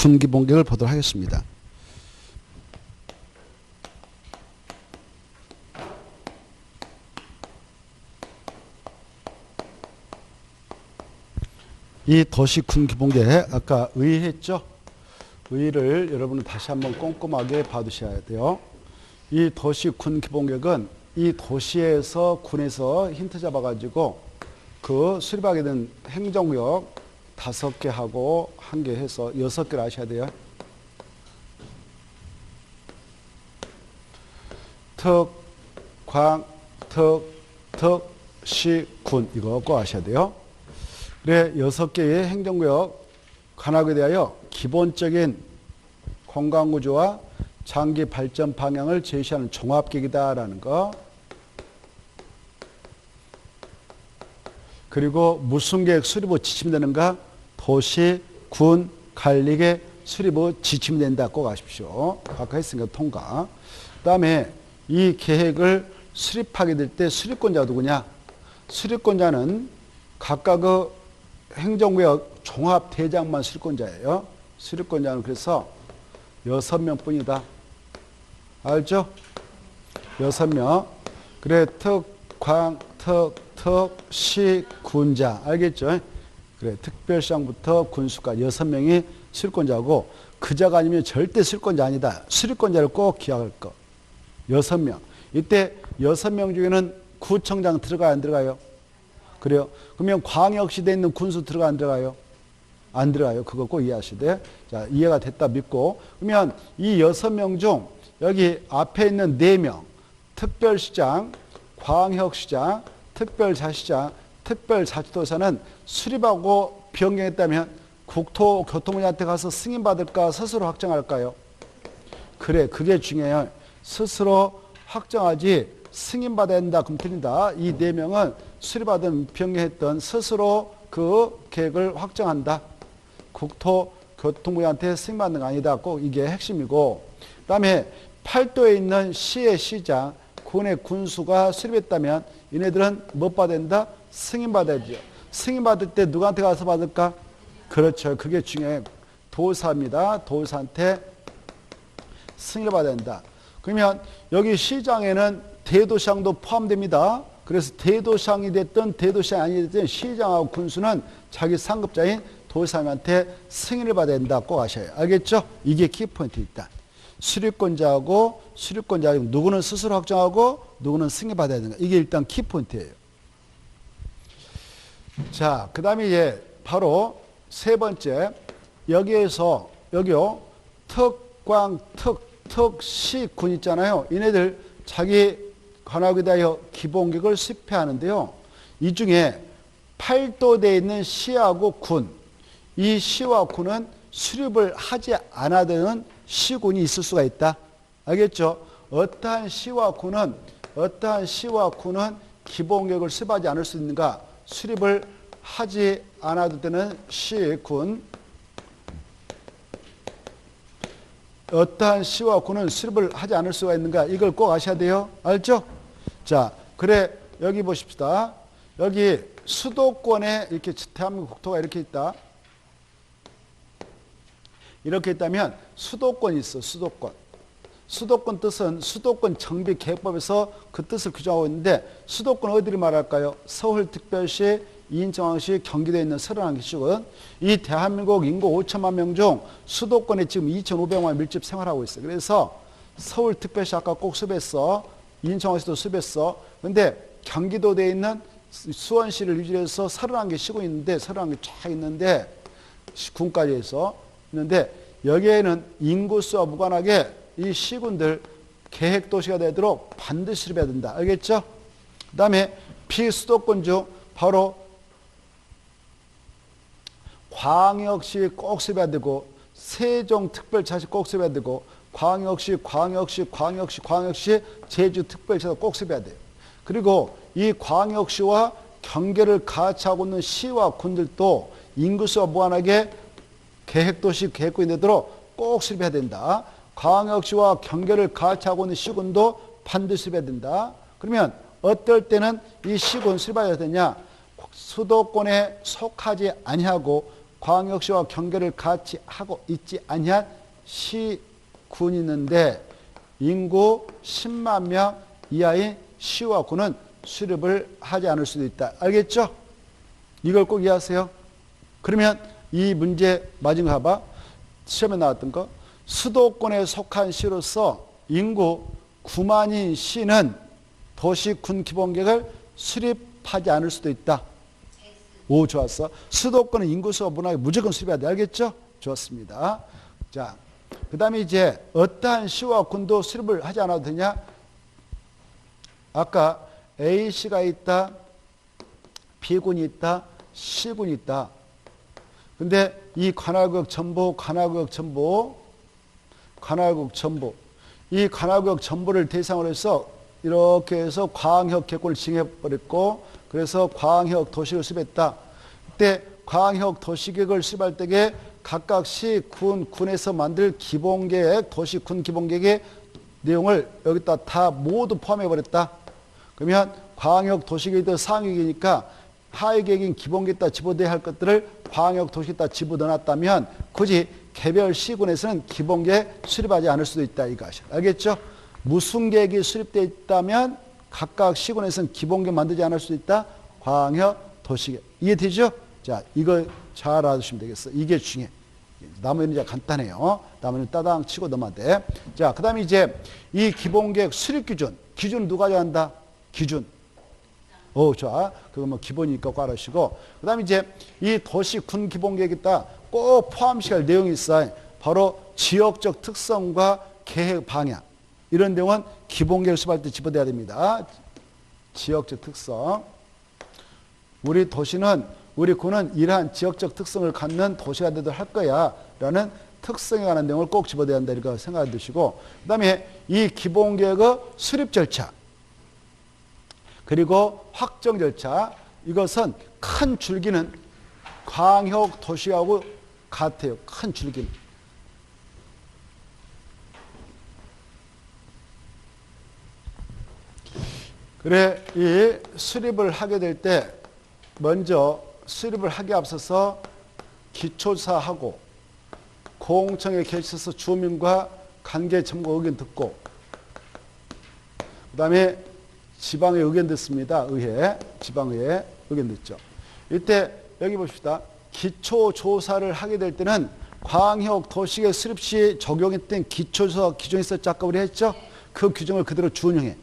군기본계획을 보도록 하겠습니다. 이 도시 군기본계획 아까 의의했죠? 의의를 여러분은 다시 한번 꼼꼼하게 봐두셔야 돼요. 이 도시 군기본계획은 이 도시에서 군에서 힌트 잡아가지고 그 수립하게 된 행정구역 5개 하고 1개 해서 6개를 하셔야 돼요. 특, 광, 특, 시, 군 이거 꼭 아셔야 돼요. 그래 6개의 행정구역 관할에 대하여 기본적인 공간구조와 장기 발전 방향을 제시하는 종합계획이다라는 거. 그리고 무슨 계획 수립 후 지침이 되는가? 도시, 군, 관리계 수립 후 지침이 된다. 꼭 아십시오. 아까 했으니까 통과. 그 다음에 이 계획을 수립하게 될 때 수립권자가 누구냐? 수립권자는 각각 그 행정구역 종합대장만 수립권자예요. 수립권자는 그래서 6명 뿐이다. 알죠? 6명. 그래, 특, 광, 시, 군자. 알겠죠? 그래, 특별시장부터 군수까지 6명이 수립권자고, 그자가 아니면 절대 수립권자 아니다. 수립권자를 꼭 기억할 거. 6명. 이때 6명 중에는 구청장 들어가요, 안 들어가요? 그래요? 그러면 광역시대에 있는 군수 들어가, 안 들어가요? 안 들어가요. 그거 꼭 이해하셔야 돼. 자, 이해가 됐다 믿고. 그러면 이 6명 중 여기 앞에 있는 4명, 특별시장, 광역시장, 특별자치장, 특별자치도사는 수립하고 변경했다면 국토교통부한테 가서 승인받을까 스스로 확정할까요? 그래, 그게 중요해요. 스스로 확정하지 승인받아야 된다. 그럼 틀린다. 이 4명은 수립하든 변경했던 스스로 그 계획을 확정한다. 국토교통부한테 승인받는 거 아니다. 꼭 이게 핵심이고. 그 다음에 팔도에 있는 시의 시장, 군의 군수가 수립했다면 얘네들은 뭐 받아야 된다? 승인받아야죠. 승인받을 때 누구한테 가서 받을까? 그렇죠. 그게 중요해. 도사입니다. 도사한테 승인을 받아야 된다. 그러면 여기 시장에는 대도시장도 포함됩니다. 그래서 대도시장이 됐든 대도시장이 아니 됐든 시장하고 군수는 자기 상급자인 도사님한테 승인을 받아야 된다. 꼭 아셔요. 알겠죠? 이게 키포인트 있다. 수립권자하고 수립권자 누구는 스스로 확정하고 누구는 승인받아야 된다. 이게 일단 키포인트예요. 자, 그 다음에 이제 바로 세 번째 여기에서 여기요 특광 특시 군 있잖아요. 얘네들 자기 관할에 대하여 기본계획을 수립하는데요. 이 중에 팔도대에 있는 시하고 군, 이 시와 군은 수립을 하지 않아도 되는 시군이 있을 수가 있다. 알겠죠? 어떠한 시와 군은 기본계획을 수립하지 않을 수 있는가? 수립을 하지 않아도 되는 시, 군. 어떠한 시와 군은 수립을 하지 않을 수가 있는가? 이걸 꼭 아셔야 돼요. 알죠? 자, 그래 여기 보십시다. 여기 수도권에 이렇게 대한민국 국토가 이렇게 있다. 이렇게 있다면 수도권이 있어. 수도권. 수도권 뜻은 수도권 정비계획법에서 그 뜻을 규정하고 있는데 수도권 어디를 말할까요? 서울특별시, 인천시, 경기도에 있는 31개시군. 이 대한민국 인구 5천만 명 중 수도권에 지금 2,500만 밀집 생활하고 있어요. 그래서 서울특별시 아까 꼭 수배했어. 인천시도 수배했어. 근데 경기도에 있는 수원시를 유지해서 31개 시군이 있는데 31개 쫙 있는데 군까지 해서 있는데 여기에는 인구수와 무관하게 이 시군들 계획도시가 되도록 반드시 수립해야 된다. 알겠죠? 그 다음에 비수도권 중 바로 광역시 꼭 수립해야 되고 세종특별자치 꼭 수립해야 되고 광역시 제주특별시도 꼭 수립해야 돼요. 그리고 이 광역시와 경계를 같이 하고 있는 시와 군들도 인구수와 무관하게 계획도시 계획군이 되도록 꼭 수립해야 된다. 광역시와 경계를 같이 하고 있는 시군도 반드시 수립해야 된다. 그러면 어떨 때는 이 시군 수립해야 되냐? 수도권에 속하지 아니하고 광역시와 경계를 같이 하고 있지 아니한 시군이 있는데 인구 10만 명 이하의 시와 군은 수립을 하지 않을 수도 있다. 알겠죠? 이걸 꼭 이해하세요. 그러면 이 문제 맞은 거 봐봐. 시험에 나왔던 거. 수도권에 속한 시로서 인구 9만인 시는 도시 군 기본계획을 수립하지 않을 수도 있다. 오, 좋았어. 수도권은 인구수가 문화에 무조건 수립해야 돼. 알겠죠? 좋습니다. 자, 그 다음에 이제 어떠한 시와 군도 수립을 하지 않아도 되냐? 아까 A시가 있다, B군이 있다, C군이 있다. 근데 이 관할구역 전부, 이 관할구역 전부를 대상으로 해서 이렇게 해서 광역 계획을 징해버렸고, 그래서 광역 도시를 수립했다. 그때 광역 도시계획을 수립할 때에 각각 시, 군에서 만들 기본계획, 도시, 군 기본계획의 내용을 여기다 다 모두 포함해버렸다. 그러면 광역 도시계획도 상위계획이니까 하위계획인 기본계획에다 집어넣어야 할 것들을 광역 도시에다 집어넣어놨다면 굳이 개별 시군에서는 기본계획 수립하지 않을 수도 있다. 이것이 알겠죠? 무슨 계획이 수립되어 있다면 각각 시군에서는 기본계획 만들지 않을 수도 있다. 광역 도시계획. 이해되죠? 자, 이거 잘 알아두시면 되겠어. 이게 중요해. 나머지는 이제 간단해요. 나머지는 따당 치고 넘어야 돼. 자, 그 다음에 이제 이 기본계획 수립 기준 누가 정한다? 기준. 오, 좋아. 그거 뭐 기본이니까 꼭 알아시고. 그 다음에 이제 이 도시 군 기본계획에다 꼭 포함시킬 내용이 있어요. 바로 지역적 특성과 계획 방향. 이런 내용은 기본계획 수립할 때 집어넣어야 됩니다. 지역적 특성. 우리 군은 이러한 지역적 특성을 갖는 도시가 되도록 할 거야. 라는 특성에 관한 내용을 꼭 집어넣어야 한다. 이렇게 생각해 두시고. 그 다음에 이 기본계획의 수립 절차. 그리고 확정 절차. 이것은 큰 줄기는 광역 도시하고 같아요. 큰 줄기는. 그래, 이 수립을 하게 될 때 먼저 수립을 하기에 앞서서 기초조사하고 공청회 개최해서 주민과 관계 전문가 의견 듣고 그 다음에 지방의 의견 듣습니다. 지방의회 의견 듣죠. 이때 여기 봅시다. 기초조사를 하게 될 때는 광역 도시계획 수립 시 적용했던 기초조사 규정이 있었죠. 아까 우리 했죠. 그 규정을 그대로 준용해.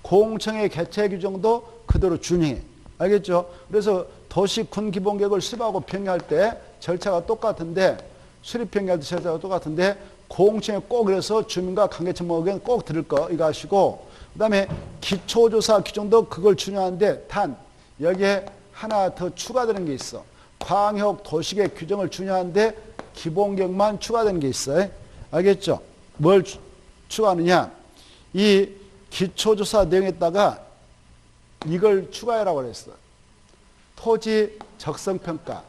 공청회 개최 규정도 그대로 준용해. 알겠죠? 그래서 도시 군 기본계획을 수립하고 평가할 때 절차가 똑같은데 수립 평가할 때 절차가 똑같은데 공청회 꼭 그래서 주민과 관계청문 의견 꼭 들을 거 이거 하시고 그 다음에 기초조사 규정도 그걸 준용하는데 단 여기에 하나 더 추가되는 게 있어. 광역 도시계획 규정을 준용하는데 기본계획만 추가되는 게 있어요. 알겠죠? 뭘 추가하느냐? 이 기초조사 내용에다가 이걸 추가해라고 그랬어. 토지 적성평가.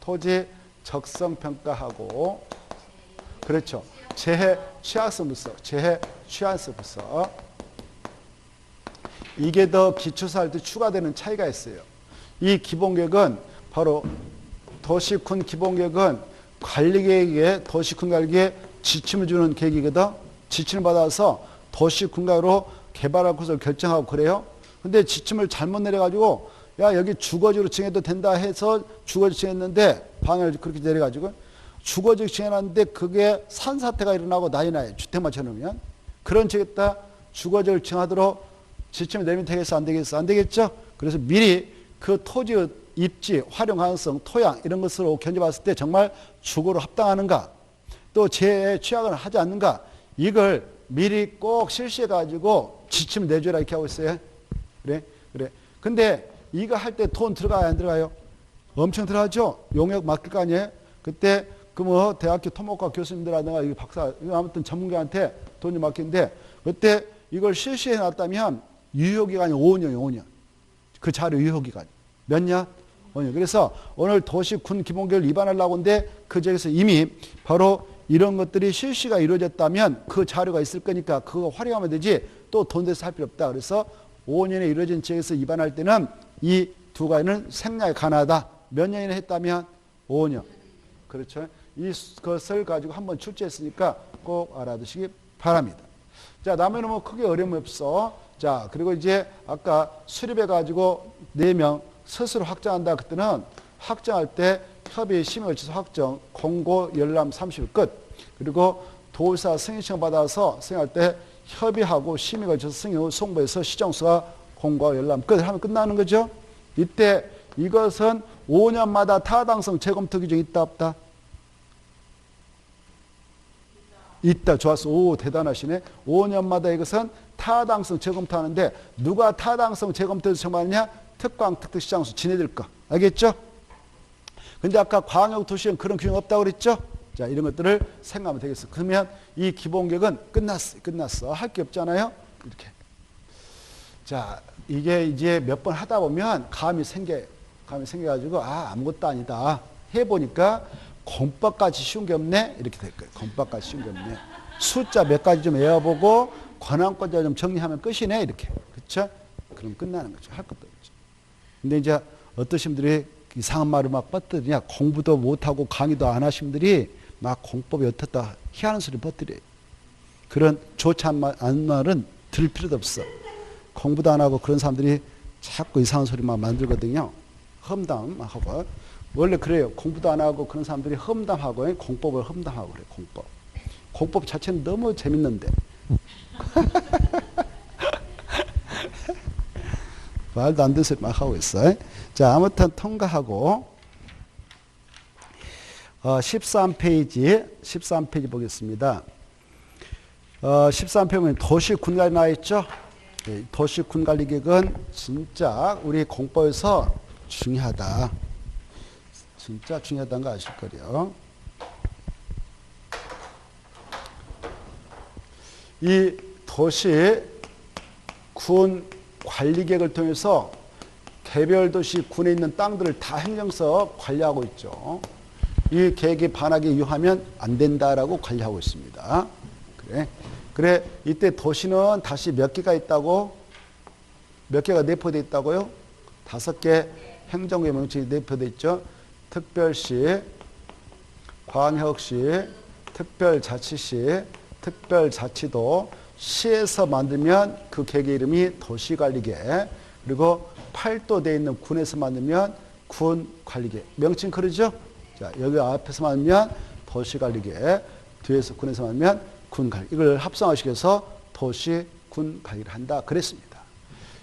토지 적성평가하고 그렇죠. 재해 취약성부서. 이게 더 기초조사할 때 추가되는 차이가 있어요. 이 기본계획은 바로 도시군 기본계획은 관리계획에 도시군 관리계획에 지침을 주는 계획이거든. 지침을 받아서 도시군가로 개발할 것을 결정하고 그래요. 근데 지침을 잘못 내려가지고 야 여기 주거지로 정해도 된다 해서 주거지 정했는데 방향을 그렇게 내려가지고 주거지 정해놨는데 그게 산사태가 일어나고 난리 나요. 주택만 쳐놓으면. 그런 쪽에다 주거지를 정하도록 지침을 내면 되겠어 안 되겠어? 안 되겠죠? 그래서 미리 그 토지의 입지, 활용 가능성, 토양 이런 것으로 견뎌봤을 때 정말 주거로 합당하는가 또 재해 취약을 하지 않는가 이걸 미리 꼭 실시해가지고 지침을 내줘라 이렇게 하고 있어요. 그래. 근데 이거 할 때 돈 들어가요, 안 들어가요? 엄청 들어가죠? 용역 맡길 거 아니에요? 그때 그 뭐 대학교 토목과 교수님들하다가 이 박사, 아무튼 전문가한테 돈이 맡기는데 그때 이걸 실시해 놨다면 유효기간이 5년이에요, 5년. 그 자료 유효기간이. 몇 년? 5년. 그래서 오늘 도시군 기본계획을 위반하려고 하는데 그 지역에서 이미 바로 이런 것들이 실시가 이루어졌다면 그 자료가 있을 거니까 그거 활용하면 되지 또 돈 대서 할 필요 없다. 그래서 5년에 이루어진 지역에서 위반할 때는 이 두 가지는 생략이 가능하다. 몇 년이나 했다면 5년. 그렇죠. 이것을 가지고 한번 출제했으니까 꼭 알아두시기 바랍니다. 자, 다음에는 뭐 크게 어려움이 없어. 자, 그리고 이제 아까 수립해가지고 4명 스스로 확정한다. 그때는 확정할 때 협의 심의 걸쳐서 확정, 공고, 열람 30일 끝. 그리고 도의사 승인 신청 받아서 승인할 때 협의하고 심의 걸쳐서 승인 후 송부해서 시정수가 공고와 열람 끝 하면 끝나는 거죠. 이때 이것은 5년마다 타당성 재검토 규정이 있다 없다? 있다. 좋았어. 오, 대단하시네. 5년마다 이것은 타당성 재검토하는데 누가 타당성 재검토에서 정하느냐? 특광, 특특, 시장수, 지네들 거. 알겠죠? 근데 아까 광역도시엔 그런 규정 없다고 그랬죠? 자, 이런 것들을 생각하면 되겠어. 그러면 이 기본계획은 끝났어. 할 게 없잖아요? 이렇게. 자, 이게 이제 몇 번 하다 보면 감이 생겨가지고, 아무것도 아니다. 해보니까 공법까지 쉬운 게 없네? 이렇게 될 거예요. 공법까지 쉬운 게 없네. 숫자 몇 가지 좀 외워보고, 권한권자 좀 정리하면 끝이네? 이렇게. 그쵸? 그럼 끝나는 거죠. 할 것도 없죠. 근데 이제 어떠신 분들이 이상한 말을 막 뻗들이냐, 공부도 못하고 강의도 안 하신 분들이 막 공법이 어떻다 희한한 소리 뻗들여요. 그런 좋지 않은 말은 들을 필요도 없어. 공부도 안 하고 그런 사람들이 자꾸 이상한 소리만 만들거든요. 험담하고. 원래 그래요. 공부도 안 하고 그런 사람들이 험담하고 공법을 험담하고 그래요. 공법. 공법 자체는 너무 재밌는데. 말도 안 되는 소리 막 하고 있어요. 자, 아무튼 통과하고 13페이지 보겠습니다. 13페이지 보면 도시군관리 나와 있죠? 네, 도시군관리계획은 진짜 우리 공법에서 중요하다. 진짜 중요하다는 거 아실 거예요. 이 도시군 관리계획을 통해서 개별 도시 군에 있는 땅들을 다 행정서 관리하고 있죠. 이 계획이 반하게 유하면 안 된다라고 관리하고 있습니다. 그래 이때 도시는 다시 몇 개가 있다고? 몇 개가 내포되어 있다고요? 5개 행정구역 명칭이 내포되어 있죠. 특별시, 광역시, 특별자치시, 특별자치도, 시에서 만들면 그 계획의 이름이 도시관리계획, 그리고 팔도되어 있는 군에서 만들면 군관리계획. 명칭 그러죠? 자, 여기 앞에서 만들면 도시관리계획, 뒤에서 군에서 만들면 군관리. 이걸 합성하시기 위해서 도시군관리를 한다. 그랬습니다.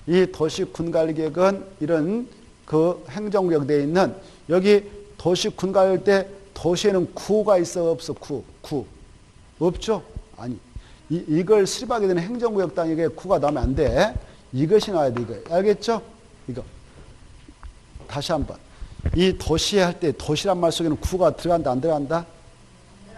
이 도시군관리계획은 이런 그 행정구역되어 있는 여기 도시군관리할 때 도시에는 구가 있어 없어? 구. 없죠? 아니. 이걸 수립하게 되는 행정구역 땅에게 구가 나오면 안 돼. 이것이 나와야 돼. 이거. 알겠죠? 이거. 다시 한번. 이 도시에 할 때 도시란 말 속에는 구가 들어간다 안 들어간다?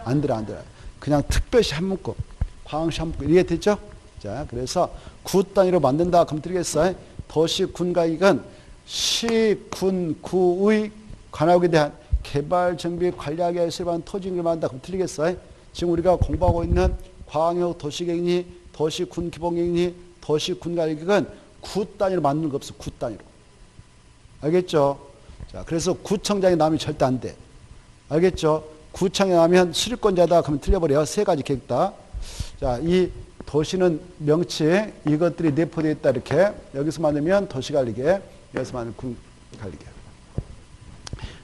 안 들어가. 그냥 특별시 한 문구, 광역시 한 문구 이게 됐죠? 자, 그래서 구 단위로 만든다. 그럼 되겠어요? 도시군관리계획은 시, 군, 구의 관할구에 대한 개발, 정비, 관리하기 위해 수립한 토지를 만든다. 그럼 틀리겠어요? 지금 우리가 공부하고 있는 광역 도시계획이 도시군 기본계획이 도시군관리계획은 구 단위로 만드는 거 없어. 구 단위로. 알겠죠? 자, 그래서 구청장이 나오면 절대 안 돼. 알겠죠? 구청에 나오면 수립권자다. 그러면 틀려버려요. 3가지 계획다. 자, 이 도시는 명칭 이것들이 내포되어 있다. 이렇게 여기서 만들면 도시관리계획, 여기서 만들면 군관리계획.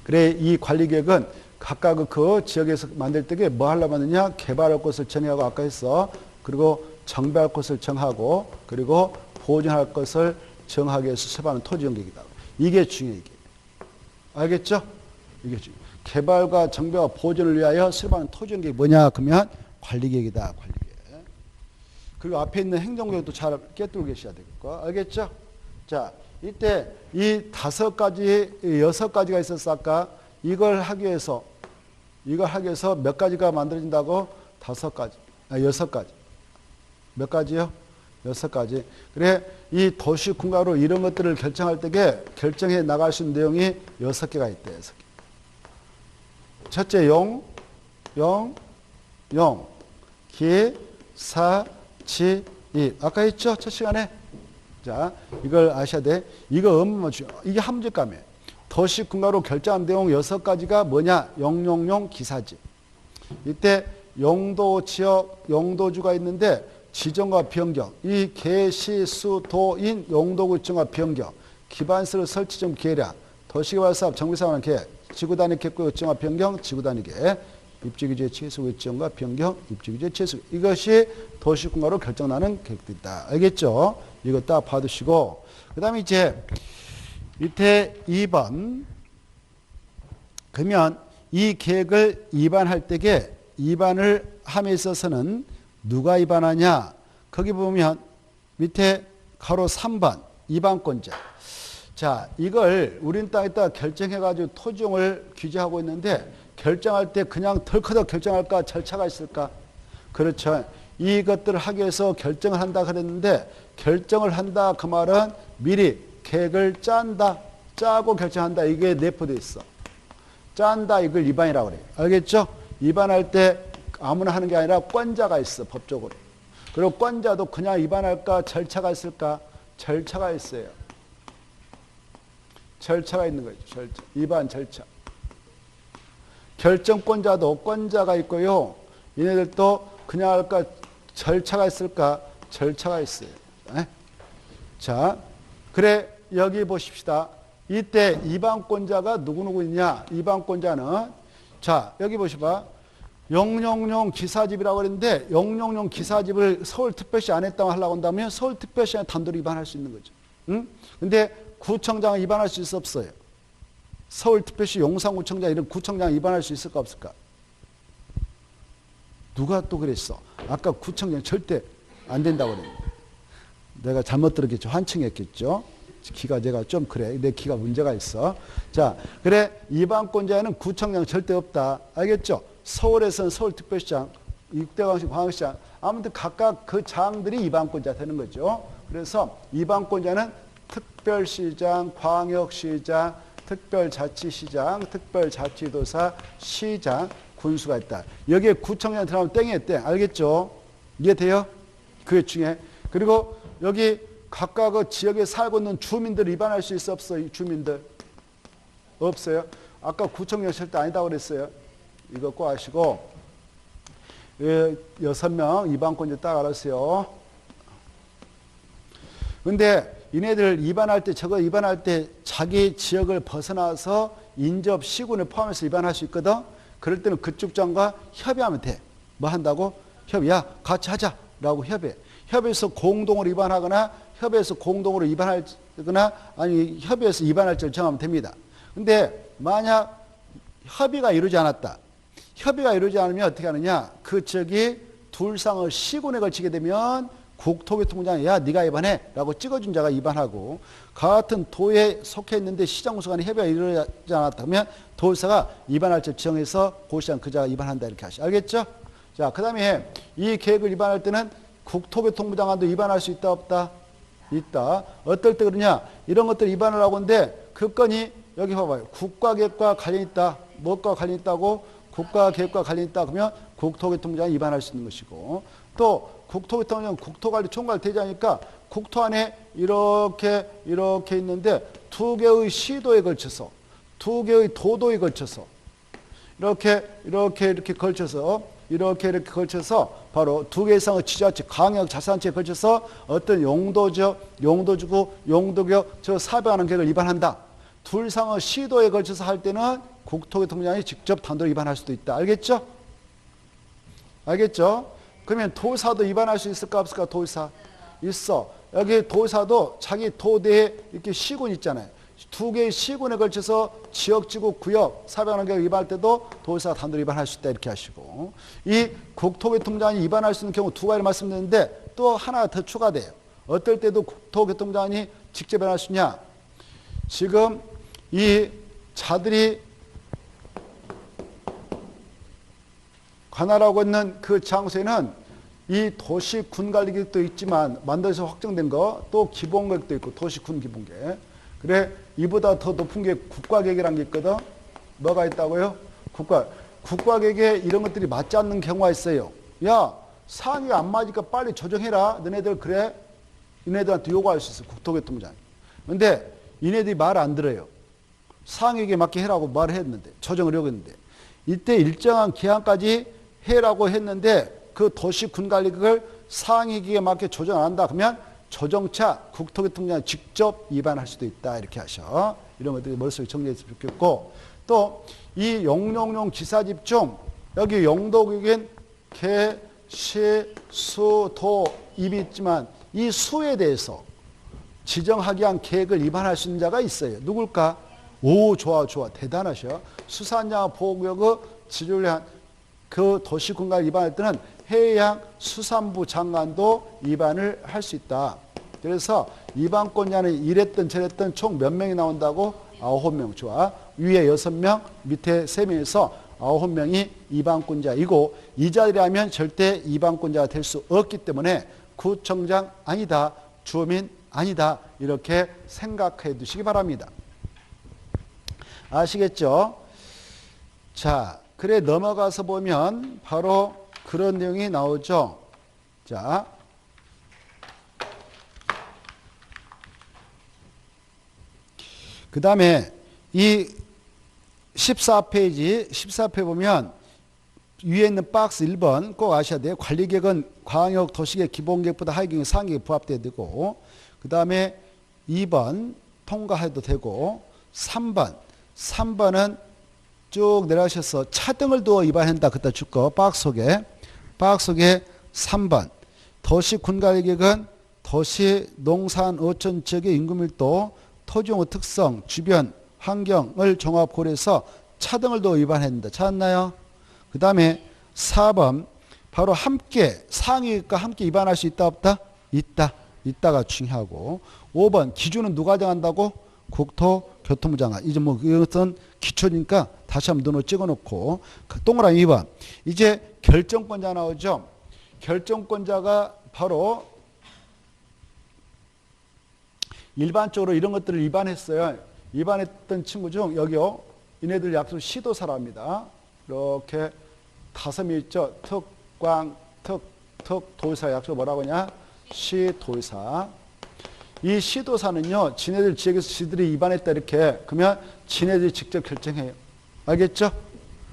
그래 이 관리계획은 각각 그 지역에서 만들 때 뭐 하려고 하느냐? 개발할 곳을 정하고 아까 했어. 그리고 정비할 곳을 정하고 그리고 보존할 것을 정하기 위해서 수립하는 토지정계획이다. 이게 중요해. 이게. 알겠죠? 이게 중요해. 개발과 정비와 보존을 위하여 수립하는 토지정계획이 뭐냐? 그러면 관리계획이다. 관리계획. 그리고 앞에 있는 행정구역도 잘 깨뜨리고 계셔야 되겠고. 알겠죠? 자, 이때 이 5가지, 6가지가 있었어. 아까 이걸 하기 위해서 몇 가지가 만들어진다고? 5가지. 6가지. 몇 가지요? 6가지. 그래, 이 도시군가로 이런 것들을 결정할 때에 결정해 나갈 수 있는 내용이 6개가 있대. 6개. 첫째, 용, 기, 사, 지, 이. 아까 했죠? 첫 시간에. 자, 이걸 아셔야 돼. 이거 이게 한 문제감이에요. 도시군가로 결정한 내용 6가지가 뭐냐? 영농용 기사지. 이때 용도 지역, 용도주가 있는데 지정과 변경, 이 계시수도인 용도구청과 변경, 기반시설 설치점 계량, 도시개발사업 정비사업하는 계획, 지구단위 객구 요청과 변경, 지구단위 계획, 입지규제 취소 요청과 변경, 입지규제 취소. 이것이 도시군가로 결정나는 계획들이다. 알겠죠? 이거 딱 봐두시고. 그 다음에 이제 밑에 2번. 그러면 이 계획을 위반할 때에 위반을 함에 있어서는 누가 위반하냐? 거기 보면 밑에 가로 3번 위반권자. 자, 이걸 우린 땅에다 결정해가지고 토지용을 규제하고 있는데 결정할 때 그냥 덜커덕 결정할까? 절차가 있을까? 그렇죠. 이것들을 하기 위해서 결정을 한다 그랬는데 결정을 한다 그 말은 미리 계획을 짠다. 짜고 결정한다. 이게 내포되어 있어. 짠다 이걸 위반이라고 그래요. 알겠죠? 위반할 때 아무나 하는 게 아니라 권자가 있어. 법적으로. 그리고 권자도 그냥 위반할까? 절차가 있을까? 절차가 있어요. 절차가 있는 거죠. 절차. 위반 절차. 결정권자도 권자가 있고요. 얘네들도 그냥 할까? 절차가 있을까? 절차가 있어요. 네? 자, 그래 여기 보십시다. 이때 위반권자가 누구누구 있냐? 위반권자는 자 여기 보시봐. 영농용 기사집이라고 그랬는데 영농용 기사집을 서울특별시 안 했다고 하려고 한다면 서울특별시에 단독으로 위반할 수 있는 거죠. 응? 근데 구청장은 위반할 수 있어 없어요? 서울특별시 용산구청장 이런 구청장 위반할 수 있을까 없을까? 누가 또 그랬어? 아까 구청장 절대 안 된다고 그랬는데 내가 잘못 들었겠죠. 환청했겠죠. 키가 내가 좀 그래. 내 키가 문제가 있어. 자, 그래 위반권자에는 구청장 절대 없다. 알겠죠? 서울에서는 서울특별시장, 육대광시, 광역시장 아무튼 각각 그 장들이 위반권자 되는 거죠. 그래서 위반권자는 특별시장, 광역시장, 특별자치시장, 특별자치도사, 시장, 군수가 있다. 여기에 구청장 들어가면 땡이에요, 땡. 알겠죠? 이해돼요? 그 중에. 그리고 여기 각각 그 지역에 살고 있는 주민들 위반할 수 있어 없어요? 주민들 없어요. 아까 구청장 절대 아니다고 그랬어요. 이거 꼭 아시고 6명 위반권자 딱 알았어요. 근데 이네들 위반할 때 저거 위반할 때 자기 지역을 벗어나서 인접 시군을 포함해서 위반할 수 있거든. 그럴 때는 그쪽 장과 협의하면 돼. 뭐 한다고? 협의. 야 같이 하자라고 협의. 협의해서 공동으로 위반하거나 협의해서 공동으로 위반하거나 아니 협의해서 위반할 줄 정하면 됩니다. 근데 만약 협의가 이루어지지 않았다. 협의가 이루어지지 않으면 어떻게 하느냐. 그 지역이 둘상을 시군에 걸치게 되면 국토교통부장이 야 네가 위반해 라고 찍어준 자가 위반하고 같은 도에 속해 있는데 시장군수 간에 협의가 이루어지지 않았다면 도지사가 위반할 줄 지정해서 고시장 그 자가 위반한다 이렇게 하시. 알겠죠? 자, 그 다음에 이 계획을 위반할 때는 국토교통부장관도 위반할 수 있다 없다? 있다. 어떨 때 그러냐? 이런 것들 위반을 하고 있는데 그 건이 여기 봐봐요. 국가계획과 관련 있다. 뭐과 관련 있다고? 국가계획과 관련 있다. 그러면 국토교통부장이 위반할 수 있는 것이고 또 국토교통부장은 국토관리 총괄 대장이니까 국토 안에 이렇게 있는데 두 개의 시도에 걸쳐서 두 개의 도도에 걸쳐서 이렇게 걸쳐서 이렇게 걸쳐서 바로 두 개 이상의 지자체, 광역 자산체에 걸쳐서 어떤 용도주고 용도격 저 사업하는 계획을 위반한다. 둘 이상의 시도에 걸쳐서 할 때는 국토교통부장이 직접 단독 위반할 수도 있다. 알겠죠? 알겠죠? 그러면 도사도 위반할 수 있을까 없을까? 도사 있어. 여기 도사도 자기 도대에 이렇게 시군 있잖아요. 두 개의 시군에 걸쳐서 지역지구 구역 사업하는 계획 위반할 때도 도지사가 단독 위반할 수 있다 이렇게 하시고 이 국토교통부장이 위반할 수 있는 경우 두 가지를 말씀드렸는데 또 하나 더 추가돼요. 어떨 때도 국토교통부장이 직접 위반할 수 있냐? 지금 이 자들이 관할하고 있는 그 장소에는 이 도시군관리계획도 있지만 만들어서 확정된 거 또 기본계획도 있고 도시군 기본계획. 그래 이보다 더 높은 게 국가계획이라는 게 있거든. 뭐가 있다고요? 국가계획에 이런 것들이 맞지 않는 경우가 있어요. 야 상위가 안 맞으니까 빨리 조정해라. 너네들 그래? 이네들한테 요구할 수 있어. 국토교통부장. 근데 이네들이 말 안 들어요. 상위에게 맞게 해라고 말을 했는데, 조정을 하려고 했는데, 이때 일정한 기한까지 해라고 했는데 그 도시군관리局상위기에 맞게 조정 안 한다. 그러면 조정차 국토교통부장 직접 위반할 수도 있다. 이렇게 하셔. 이런 것들이 머릿속에 정리했으면 좋겠고, 또 이 용용용 기사집 중 여기 용도국인 개, 시, 수, 도, 입이 있지만 이 수에 대해서 지정하기 위한 계획을 위반할 수 있는 자가 있어요. 누굴까? 오, 좋아. 대단하셔. 수산양 보호구역의 지조를 위한 그 도시군관 위반할 때는 해양수산부 장관도 위반을 할 수 있다. 그래서 위반권자는 이랬든 저랬든 총 몇 명이 나온다고? 9명. 좋아. 위에 6명, 밑에 3명에서 9명이 위반권자이고, 이 자리라면 절대 위반권자가 될 수 없기 때문에 구청장 아니다, 주민 아니다, 이렇게 생각해 두시기 바랍니다. 아시겠죠? 자, 그래 넘어가서 보면 바로 그런 내용이 나오죠. 자, 그 다음에 이 14페이지, 14페이지 보면 위에 있는 박스 1번 꼭 아셔야 돼요. 관리계획은 광역 도시계획 기본계획보다 하위계획 상계획 부합돼야 되고, 그 다음에 2번 통과해도 되고, 3번은 쭉 내려가셔서 차등을 두어 위반한다. 그때 줄 거 박스 속에 3번 도시군관리계획은 도시 농산 어촌 지역의 인구밀도, 토지용의 특성, 주변 환경을 종합 고려해서 차등을 두어 위반한다. 찾았나요? 그 다음에 4번 바로 함께 상위과 함께 위반할 수 있다 없다? 있다가 중요하고, 5번 기준은 누가 정한다고? 국토교통부 장관. 이제 뭐 이것은 기초니까 다시 한번 눈으로 찍어놓고, 동그라미 2번 이제 결정권자 나오죠. 결정권자가 바로 일반적으로 이런 것들을 위반했어요. 위반했던 친구 중 여기요, 이네들 약속 시도사랍니다. 이렇게 5명 있죠. 특광, 도의사 약속 뭐라고 하냐? 시도의사. 이 시도사는요, 지네들 지역에서 지들이 위반했다 이렇게 그러면 지네들이 직접 결정해요. 알겠죠?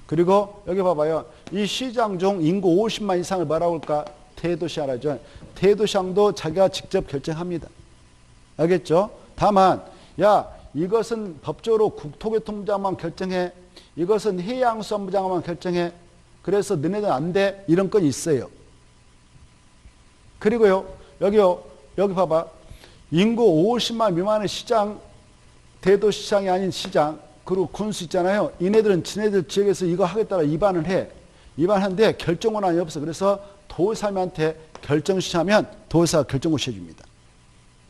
그리고 여기 봐봐요. 이 시장 중 인구 50만 이상을 뭐라고 할까? 대도시하라죠. 대도시장도 자기가 직접 결정합니다. 알겠죠? 다만 야, 이것은 법적으로 국토교통부장만 결정해. 이것은 해양수산부장만 결정해. 그래서 너네들 안 돼. 이런 건이 있어요. 그리고요, 여기 봐봐. 인구 50만 미만의 시장, 대도시장이 아닌 시장, 그리고 군수 있잖아요. 이네들은 지네들 지역에서 이거 하겠다고 위반을 해. 위반하는데 결정 권한이 없어. 그래서 도의사님한테 결정 시하면 도의사가 결정을 시해줍니다.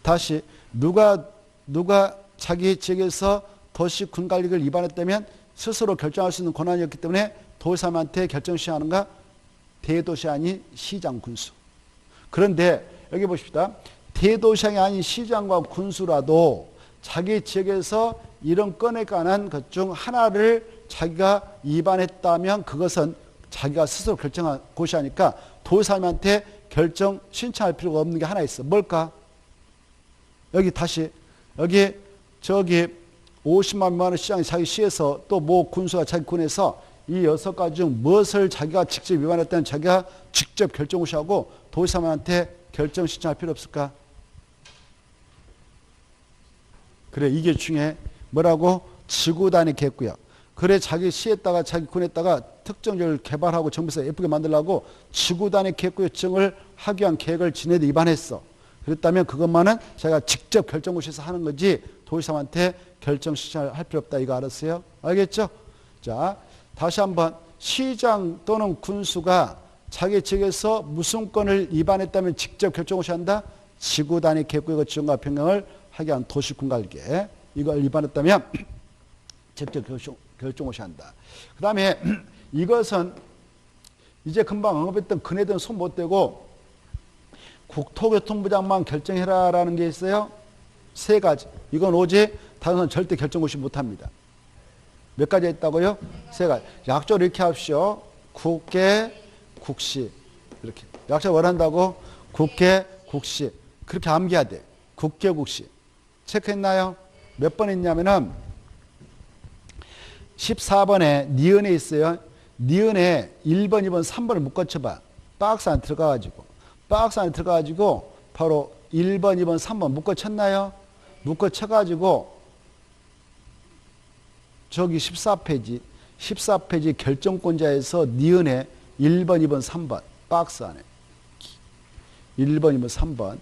다시 누가 자기 지역에서 도시군관리를 위반했다면 스스로 결정할 수 있는 권한이 없기 때문에 도의사님한테 결정 시하는가? 대도시 아닌 시장, 군수. 그런데 여기 보십시다. 대도시장이 아닌 시장과 군수라도 자기 지역에서 이런 건에 관한 것 중 하나를 자기가 위반했다면 그것은 자기가 스스로 결정한 것이 아니까 도의사님한테 결정 신청할 필요가 없는 게 하나 있어. 뭘까? 여기 다시 저기 50만 미만의 시장이 자기 시에서 또 뭐 군수가 자기 군에서 이 6가지 중 무엇을 자기가 직접 위반했다는 자기가 직접 결정을 하고 도의사님한테 결정 신청할 필요 없을까? 그래, 이게 중에 뭐라고? 지구단위 계획구역. 그래, 자기 시에다가 자기 군에다가 특정지역을 개발하고 정부에서 예쁘게 만들려고 지구단위 계획구역증을 하기 위한 계획을 지네들 위반했어. 그랬다면 그것만은 자기가 직접 결정구시에서 하는 거지 도의사한테 결정 신청할 필요 없다. 이거 알았어요? 알겠죠? 자, 다시 한번 시장 또는 군수가 자기 지역에서 무슨 건을 위반했다면 직접 결정을 한다? 지구단위 계획구역의 지정과 변경을 하게 한 도시군관리계. 이걸 위반했다면 직접 결정을 한다. 그 다음에 이것은 이제 금방 언급했던 그네들은 손 못 대고 국토교통부장만 결정해라라는 게 있어요. 3가지. 이건 오직 다른 건 절대 결정고시 못합니다. 몇 가지 있다고요? 3가지. 약조를 이렇게 합시오. 국계, 국시. 이렇게. 약조 뭘 한다고? 국계, 국시. 그렇게 암기해야 돼. 국계, 국시. 체크했나요? 몇 번 있냐면은 14번에 니은에 있어요. 니은에 1번, 2번, 3번을 묶어쳐봐. 박스 안에 들어가가지고. 박스 안에 들어가가지고 바로 1번, 2번, 3번 묶어쳤나요? 묶어쳐가지고 저기 14페이지 결정권자에서 니은에 1번, 2번, 3번 박스 안에 1번, 2번, 3번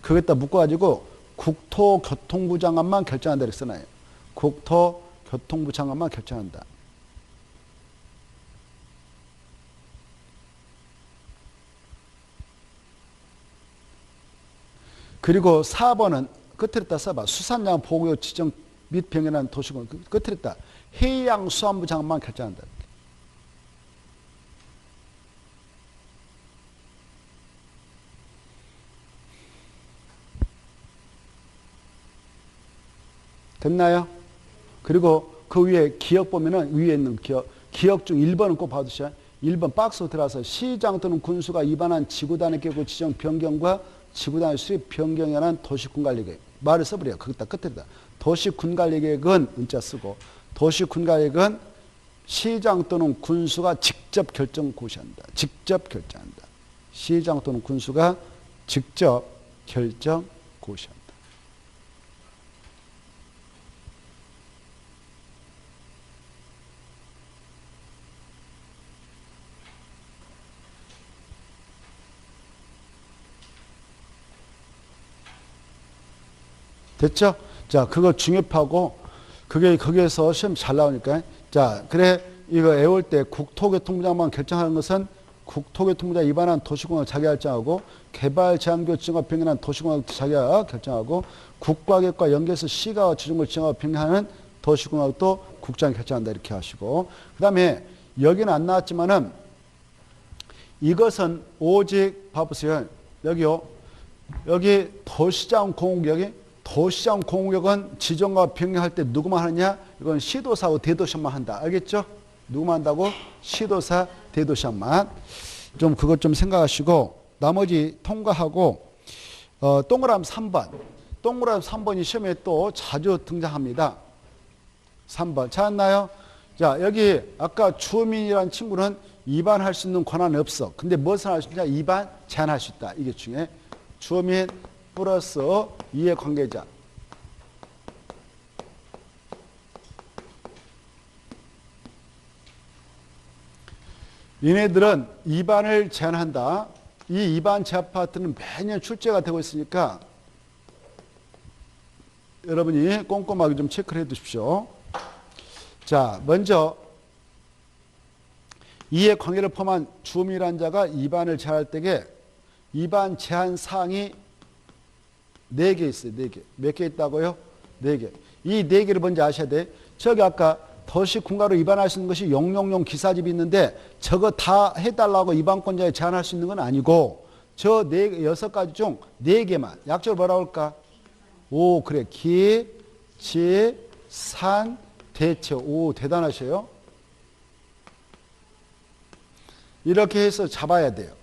그거에다 묶어가지고 국토교통부 장관만 결정한다 이렇게 써놔요. 국토교통부 장관만 결정한다. 그리고 4번은 끝에다 써봐. 수산양 보호구역 지정 및 병행한 도시군 끝에다 해양수산부 장관만 결정한다. 됐나요? 그리고 그 위에 기억 보면은 위에 있는 기억 중 1번은 꼭 봐두셔야 1번 박스 들어가서 시장 또는 군수가 위반한 지구단위 계획 지정 변경과 지구단위 수립 변경에 관한 도시군관리계획 말을 써버려요. 거기다 끝에다 도시군관리계획은 문자 쓰고 도시군관리계획은 시장 또는 군수가 직접 결정 고시한다. 직접 결정한다. 시장 또는 군수가 직접 결정 고시한다. 됐죠? 자, 그거 중요하고, 그게 거기에서 시험 잘 나오니까. 자, 그래, 이거 애올 때 국토교통부 장관 결정하는 것은 국토교통부가 위반한 도시공학 자기가 결정하고, 개발제한교증과 병행한 도시공학 자기가 결정하고, 국가계획과 연계해서 시가 지정을 지정하고 병행하는 도시공학도 국장이 결정한다. 이렇게 하시고. 그 다음에 여기는 안 나왔지만은 이것은 오직, 봐보세요. 여기요. 여기 도시장 공구역이 도시장 공구역은 지정과 변경할 때 누구만 하느냐? 이건 시도사하고 대도시장만 한다. 알겠죠? 누구만 한다고? 시도사, 대도시장만. 좀 그것 좀 생각하시고 나머지 통과하고 동그라미 3번. 동그라미 3번이 시험에 또 자주 등장합니다. 3번. 찾았나요? 자, 여기 아까 주민이라는 친구는 위반할 수 있는 권한이 없어. 근데 무엇을 할 수 있냐? 위반, 제한할 수 있다. 이게 중에 주민 플러스 이해관계자. 얘네들은 위반을 제한한다. 이 위반 제한 파트는 매년 출제가 되고 있으니까 여러분이 꼼꼼하게 좀 체크를 해 두십시오. 자, 먼저 이해관계를 포함한 주민이라는 자가 위반을 제한할 때에 위반 제한 사항이 4개 있어요. 4개. 몇 개 있다고요? 4개. 이 4개를 먼저 아셔야 돼. 저기 아까 도시군가로 위반할 수 있는 것이 용용용 기사집이 있는데 저거 다 해달라고 위반권자에 제한할 수 있는 건 아니고 저 6가지 중 4개만. 약적으로 뭐라고 할까? 오, 그래. 기, 지, 산, 대체. 오, 대단하셔요. 이렇게 해서 잡아야 돼요.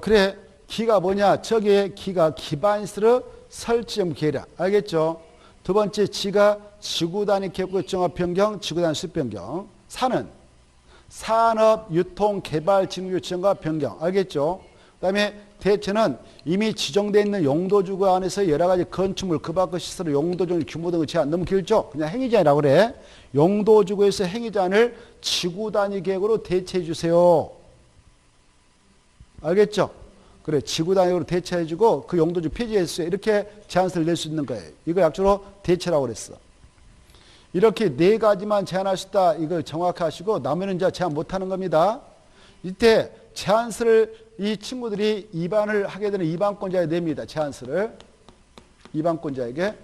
그래. 기가 뭐냐? 저기에 기가 기반시설 설치점 계략. 알겠죠? 두 번째 지가 지구단위 계획 정합 변경, 지구단위 수립 변경. 산은 산업, 유통, 개발, 진흥 지정과 변경. 알겠죠? 그 다음에 대체는 이미 지정되어 있는 용도주구 안에서 여러 가지 건축물, 그 밖의 시설의 용도주구 규모 등의 제한. 너무 길죠? 그냥 행위제한이라고 그래. 용도주구에서 행위제한을 지구단위 계획으로 대체해 주세요. 알겠죠? 그래, 지구단위로 대체해주고 그 용도주 폐지해주세요. 이렇게 제한서를 낼 수 있는 거예요. 이거 약주로 대체라고 그랬어. 이렇게 4가지만 제한할 수 있다. 이거 정확히 하시고 나머지는 이제 제한 못하는 겁니다. 이때 제한서를 이 친구들이 위반을 하게 되는 위반권자에 냅니다. 제한서를. 위반권자에게.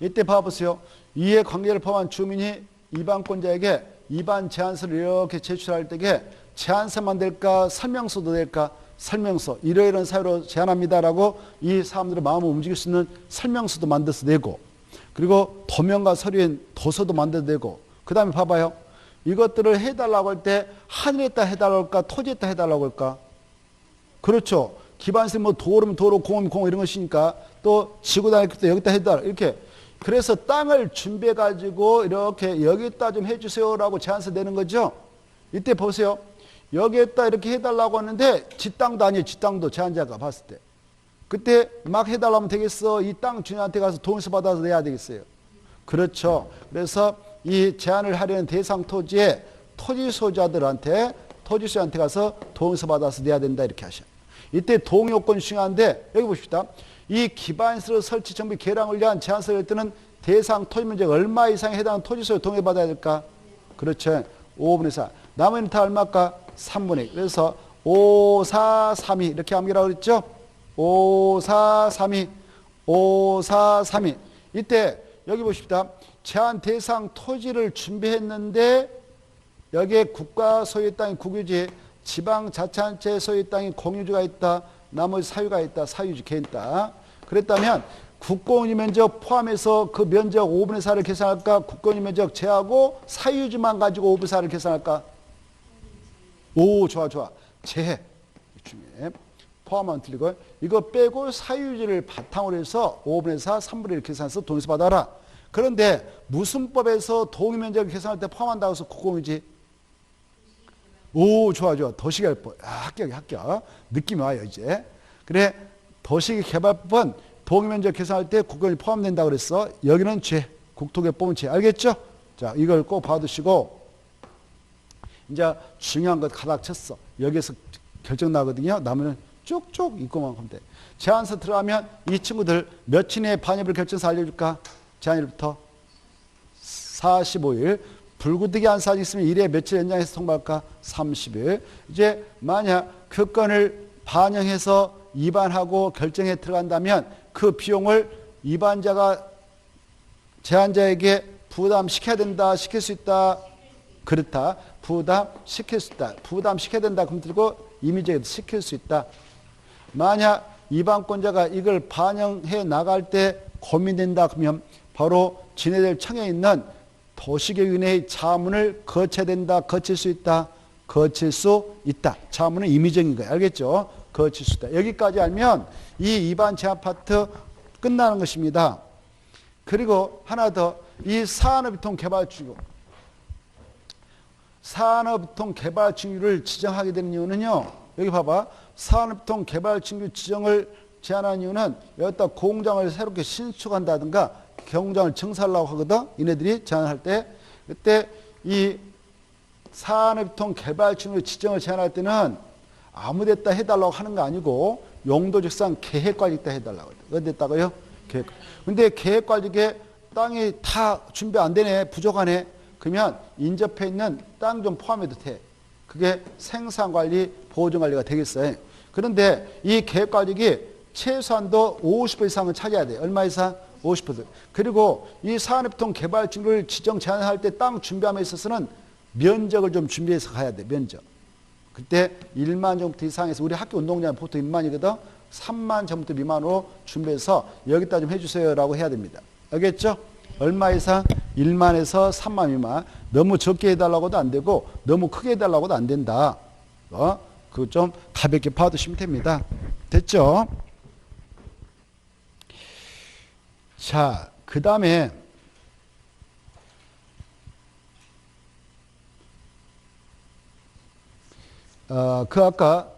이때 봐보세요. 이해관계를 포함한 주민이 위반권자에게 위반 제한서를 이렇게 제출할 때에 제한서만 될까? 설명서도 될까? 설명서. 이러이러한 사유로 제한합니다라고 이 사람들의 마음을 움직일 수 있는 설명서도 만들어서 내고 그리고 도면과 서류엔 도서도 만들어서 내고 그 다음에 봐봐요. 이것들을 해달라고 할 때 하늘에다 해달라고 할까? 토지에다 해달라고 할까? 그렇죠. 기반세 뭐 도로면 도로, 공원이면 공원 이런 것이니까 또 지구단위 때 여기다 해달라. 이렇게 그래서 땅을 준비해 가지고 이렇게 여기다 좀 해주세요라고 제안서 내는 거죠. 이때 보세요. 여기에다 이렇게 해달라고 하는데 지 땅도 아니에요. 지 땅도 제안자가 봤을 때. 그때 막 해달라면 되겠어. 이 땅 주인한테 가서 동의서 받아서 내야 되겠어요. 그렇죠. 그래서 이 제안을 하려는 대상 토지에 토지 소유자들한테 가서 동의서 받아서 내야 된다 이렇게 하셔. 이때 동의 요건이 중요한데 여기 보십시다. 이 기반시설 설치 정비 개량을 위한 제안서를 낼 때는 대상 토지 면적 얼마 이상에 해당하는 토지 소유 동의 받아야 될까? 그렇죠. 5분의 4. 나머지는 다 얼마일까? 3분의 2. 그래서 5, 4, 3, 2 이렇게 암기라고 그랬죠? 5, 4, 3, 2. 5, 4, 3, 2. 이때 여기 보십시다. 제한 대상 토지를 준비했는데 여기에 국가 소유 땅이 국유지, 지방자치단체 소유 땅이 공유지가 있다. 나머지 사유가 있다. 사유지 개인 땅. 그랬다면 국공유 면적 포함해서 그 면적 5분의 4를 계산할까? 국공유 면적 제하고 사유지만 가지고 5분의 4를 계산할까? 오, 좋아. 제 중에 포함하면 틀리고 이거 빼고 사유지를 바탕으로 해서 5분의 4, 3분의 1 계산해서 동의서 받아라. 그런데 무슨 법에서 동의 면적을 계산할 때 포함한다고 해서 국공유지? 오, 좋아. 도시개발법. 합격. 느낌이 와요, 이제. 그래, 도시개발법은 동의면적 계산할 때 국공이 포함된다고 그랬어. 여기는 죄. 국토개법은 죄. 알겠죠? 자, 이걸 꼭 봐두시고, 이제 중요한 것 가닥 쳤어. 여기에서 결정 나거든요. 나머지는 쭉쭉 읽고만 하면 돼. 제안서 들어가면 이 친구들 며칠 내 반입을 결정서 알려줄까? 제안일부터 45일. 불구득이 한 사안이 있으면 1회 며칠 연장해서 통보할까? 30일. 이제 만약 그 건을 반영해서 입안하고 결정에 들어간다면 그 비용을 입안자가 제안자에게 부담시켜야 된다, 시킬 수 있다. 그렇다. 부담시킬 수 있다. 부담시켜야 된다. 그럼 들고 임의적으로 시킬 수 있다. 만약 입안권자가 이걸 반영해 나갈 때 고민된다. 그러면 바로 지네들 청에 있는 도시계획위원회의 자문을 거쳐야 된다. 거칠 수 있다. 거칠 수 있다. 자문은 임의적인 거예요. 알겠죠? 거칠 수 있다. 여기까지 알면 이 입안 제한 파트 끝나는 것입니다. 그리고 하나 더, 이 산업유통 개발주요. 산업유통 개발주를 지정하게 되는 이유는요. 여기 봐봐. 산업유통 개발주유 지정을 제한한 이유는 여기다 공장을 새롭게 신축한다든가 경장을 증설하려고 하거든. 이네들이 제안할 때. 그때 이 산업유통 개발주를 지정을 제한할 때는 아무 데다 해달라고 하는 거 아니고 용도적상 계획관리다 해달라고. 어디다가요? 계획. 근데 계획관리에 땅이 다 준비 안 되네. 부족하네. 그러면 인접해 있는 땅 좀 포함해도 돼. 그게 생산관리, 보존관리가 되겠어요. 그런데 이 계획관리기 최소한도 50% 이상은 차지해야 돼. 얼마 이상? 50%. 그리고 이 산업유통 개발지를 지정 제한할 때 땅 준비함에 있어서는 면적을 좀 준비해서 가야 돼. 면적. 그때 1만 제곱미터 이상에서 우리 학교 운동장은 보통 1만이거든. 3만 제곱미터 미만으로 준비해서 여기다 좀 해주세요라고 해야 됩니다. 알겠죠? 얼마 이상? 1만에서 3만 미만. 너무 적게 해달라고도 안 되고 너무 크게 해달라고도 안 된다. 그거 좀 가볍게 봐두시면 됩니다. 됐죠? 자, 그 다음에 그 아까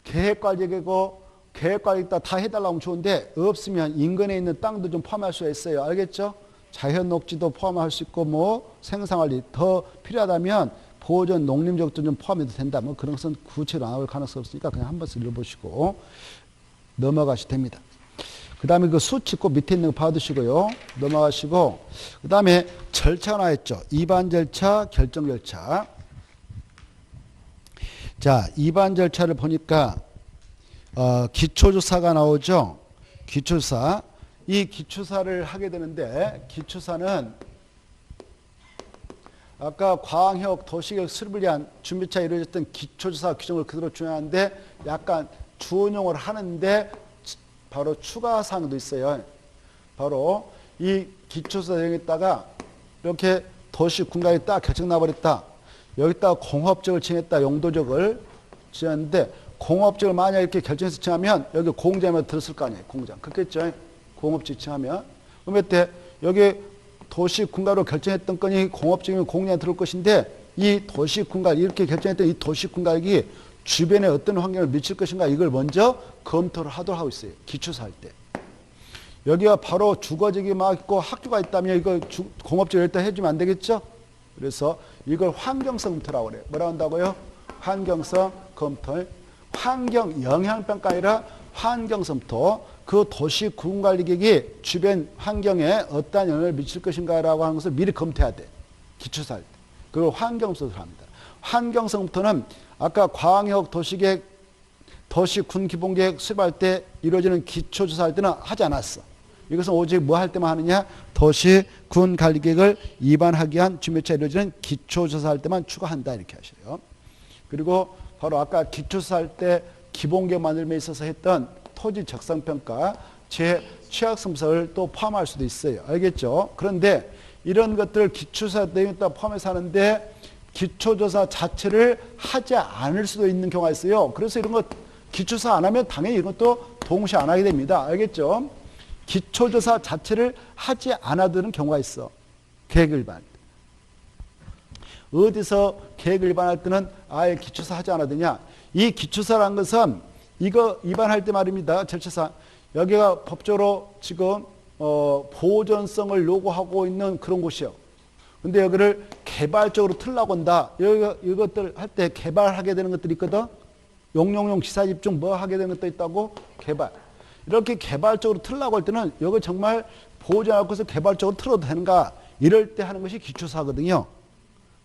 계획관리계고 계획관리 다 해달라고 하면 좋은데 없으면 인근에 있는 땅도 좀 포함할 수가 있어요. 알겠죠? 자연 녹지도 포함할 수 있고 뭐 생산관리 더 필요하다면 보존 농림적도 좀 포함해도 된다. 뭐 그런 것은 구체로 나올 가능성이 없으니까 그냥 한 번씩 읽어보시고 넘어가셔도 됩니다. 그 다음에 그 수치 꼭 밑에 있는 거 봐두시고요. 넘어가시고 그 다음에 절차가 나왔죠. 입안 절차, 결정 절차. 자, 입안 절차를 보니까 기초조사가 나오죠. 기초조사. 이 기초사를 하게 되는데 기초사는 아까 광역 도시계획 수립을 위한 준비차 이루어졌던 기초조사 규정을 그대로 준용하는데 약간 준용을 하는데 바로 추가사항도 있어요. 바로 이 기초조사 내용에다가 이렇게 도시 군각이 딱 결정 나버렸다. 여기다가 공업적을 칭했다. 용도적을 지었는데 공업적을 만약 이렇게 결정해서 칭하면 여기 공장에 들었을 거 아니에요. 공장. 그렇겠죠. 공업적 칭하면. 그럼 이때 여기 도시 군가로 결정했던 건이 공업적이면 공량에 들어올 것인데 이 도시 군가 이렇게 결정했던 이 도시 군가액이 주변에 어떤 환경을 미칠 것인가 이걸 먼저 검토를 하도록 하고 있어요. 기초사 할 때. 여기가 바로 주거지역이 막 있고 학교가 있다면 이거 공업적 일단 해주면 안 되겠죠? 그래서 이걸 환경성 검토라고 그래요. 뭐라고 한다고요? 환경성 검토. 환경 영향평가 아니라 환경성 검토. 그 도시 군관리객이 주변 환경에 어떠한 영향을 미칠 것인가라고 하는 것을 미리 검토해야 돼. 기초사 할 때. 그걸 환경성을 합니다. 환경성 검토는 아까 광역 도시계획, 도시군 기본계획 수립할 때 이루어지는 기초조사할 때는 하지 않았어. 이것은 오직 뭐 할 때만 하느냐? 도시군 관리계획을 입안하기 위한 준비차 이루어지는 기초조사할 때만 추가한다 이렇게 하셔요. 그리고 바로 아까 기초조사할 때 기본계획 만들면에 있어서 했던 토지 적성평가, 취약성서를 또 포함할 수도 있어요. 알겠죠? 그런데 이런 것들을 기초조사 내용에 따라 포함해서 하는데 기초조사 자체를 하지 않을 수도 있는 경우가 있어요. 그래서 이런 것 기초조사 안 하면 당연히 이런 것도 동시에 안 하게 됩니다. 알겠죠? 기초조사 자체를 하지 않아도 되는 경우가 있어. 계획을 위반할 때. 어디서 계획을 위반할 때는 아예 기초조사 하지 않아도 되냐? 이 기초조사라는 것은 이거 위반할 때 말입니다. 절차상. 여기가 법적으로 지금 보존성을 요구하고 있는 그런 곳이요. 근데 여기를 개발적으로 틀라고 한다. 이것들 할 때 개발하게 되는 것들이 있거든. 용용용 지사집중 뭐 하게 되는 것도 있다고? 개발. 이렇게 개발적으로 틀라고 할 때는 여기 정말 보존할 것을 개발적으로 틀어도 되는가? 이럴 때 하는 것이 기초사거든요.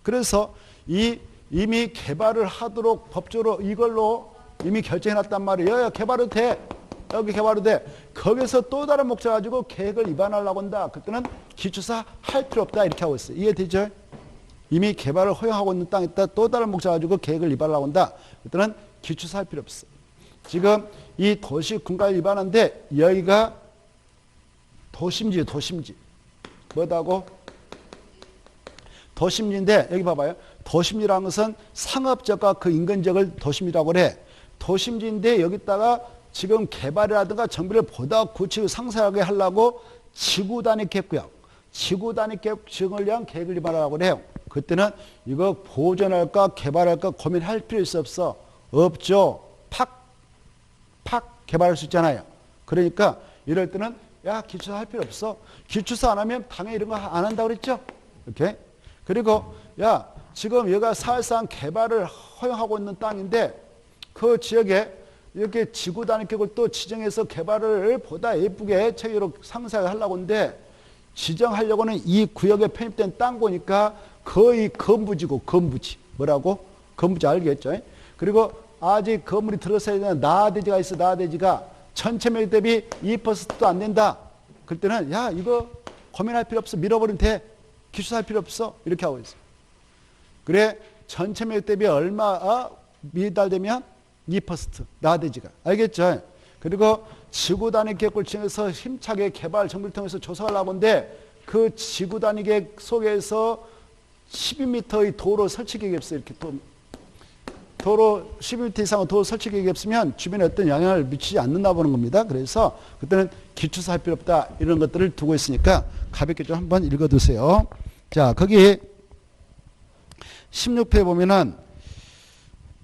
그래서 이미 개발을 하도록 법적으로 이걸로 이미 결정해놨단 말이에요. 여기 개발도 돼. 여기 개발도 돼. 거기서 또 다른 목적 가지고 계획을 위반하려고 한다. 그때는 기초사 할 필요 없다. 이렇게 하고 있어요. 이해되죠? 이미 개발을 허용하고 있는 땅에다 또 다른 목적 가지고 계획을 위반하려고 한다. 그때는 기초사 할 필요 없어. 지금 이 도시 군가를 위반한데 여기가 도심지예요. 도심지. 뭐다고? 도심지인데 여기 봐봐요. 도심지라는 것은 상업적과 그 인근적을 도심지라고 그래. 도심지인데 여기다가 지금 개발이라든가 정비를 보다 구체적으로 상세하게 하려고 지구 단위 계획구역, 지구 단위 계획 지정을 위한 계획을 위반하라고 그래요. 그때는 이거 보존할까 개발할까 고민할 필요 있어 없어? 없죠. 팍 개발할 수 있잖아요. 그러니까 이럴 때는 야 기초사 할 필요 없어. 기초사 안 하면 당연히 이런 거 안 한다고 그랬죠. 이렇게. 그리고 야 지금 얘가 사실상 개발을 허용하고 있는 땅인데 그 지역에 이렇게 지구 단위 계획을 또 지정해서 개발을 보다 예쁘게 체계로 상세하게 하려고 하는데 지정하려고는 이 구역에 편입된 땅 보니까 거의 건부지고 건부지. 뭐라고? 건부지 알겠죠? 그리고 아직 건물이 들어서야 되는 나대지가 있어. 나대지가 전체 면적 대비 2%도 안 된다. 그럴 때는 야 이거 고민할 필요 없어. 밀어버리면 돼. 기초할 필요 없어. 이렇게 하고 있어. 그래 전체 면적 대비 얼마 미달되면 2% 나대지가. 알겠죠? 그리고 지구 단위 계획을 지정해서 힘차게 개발 정비를 통해서 조성하려고 하는데 그 지구 단위 계획 속에서 12m의 도로 설치 계획이 없어요. 이렇게 도로 12m 이상의 도로 설치 계획이 없으면 주변에 어떤 영향을 미치지 않는다 보는 겁니다. 그래서 그때는 기초사 할 필요 없다. 이런 것들을 두고 있으니까 가볍게 좀 한번 읽어두세요. 자, 거기 16페이지에 보면은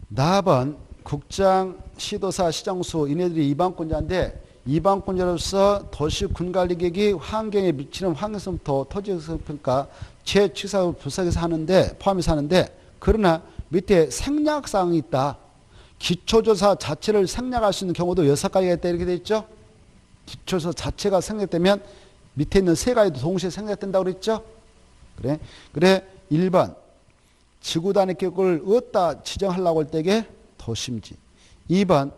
나번 국장, 시도사, 시장수 이네들이 이방권자인데 이방권자로서 도시 군관리객이 환경에 미치는 환경성부터 토지적 평가, 재취사 분석해서 하는데 포함해서 하는데 그러나 밑에 생략사항이 있다. 기초조사 자체를 생략할 수 있는 경우도 6가지가 있다 이렇게 돼 있죠. 기초조사 자체가 생략되면 밑에 있는 3가지도 동시에 생략된다고 그랬죠. 그래 1번 지구 단위 계획을 어디다 지정하려고 할 때에 도심지. 2번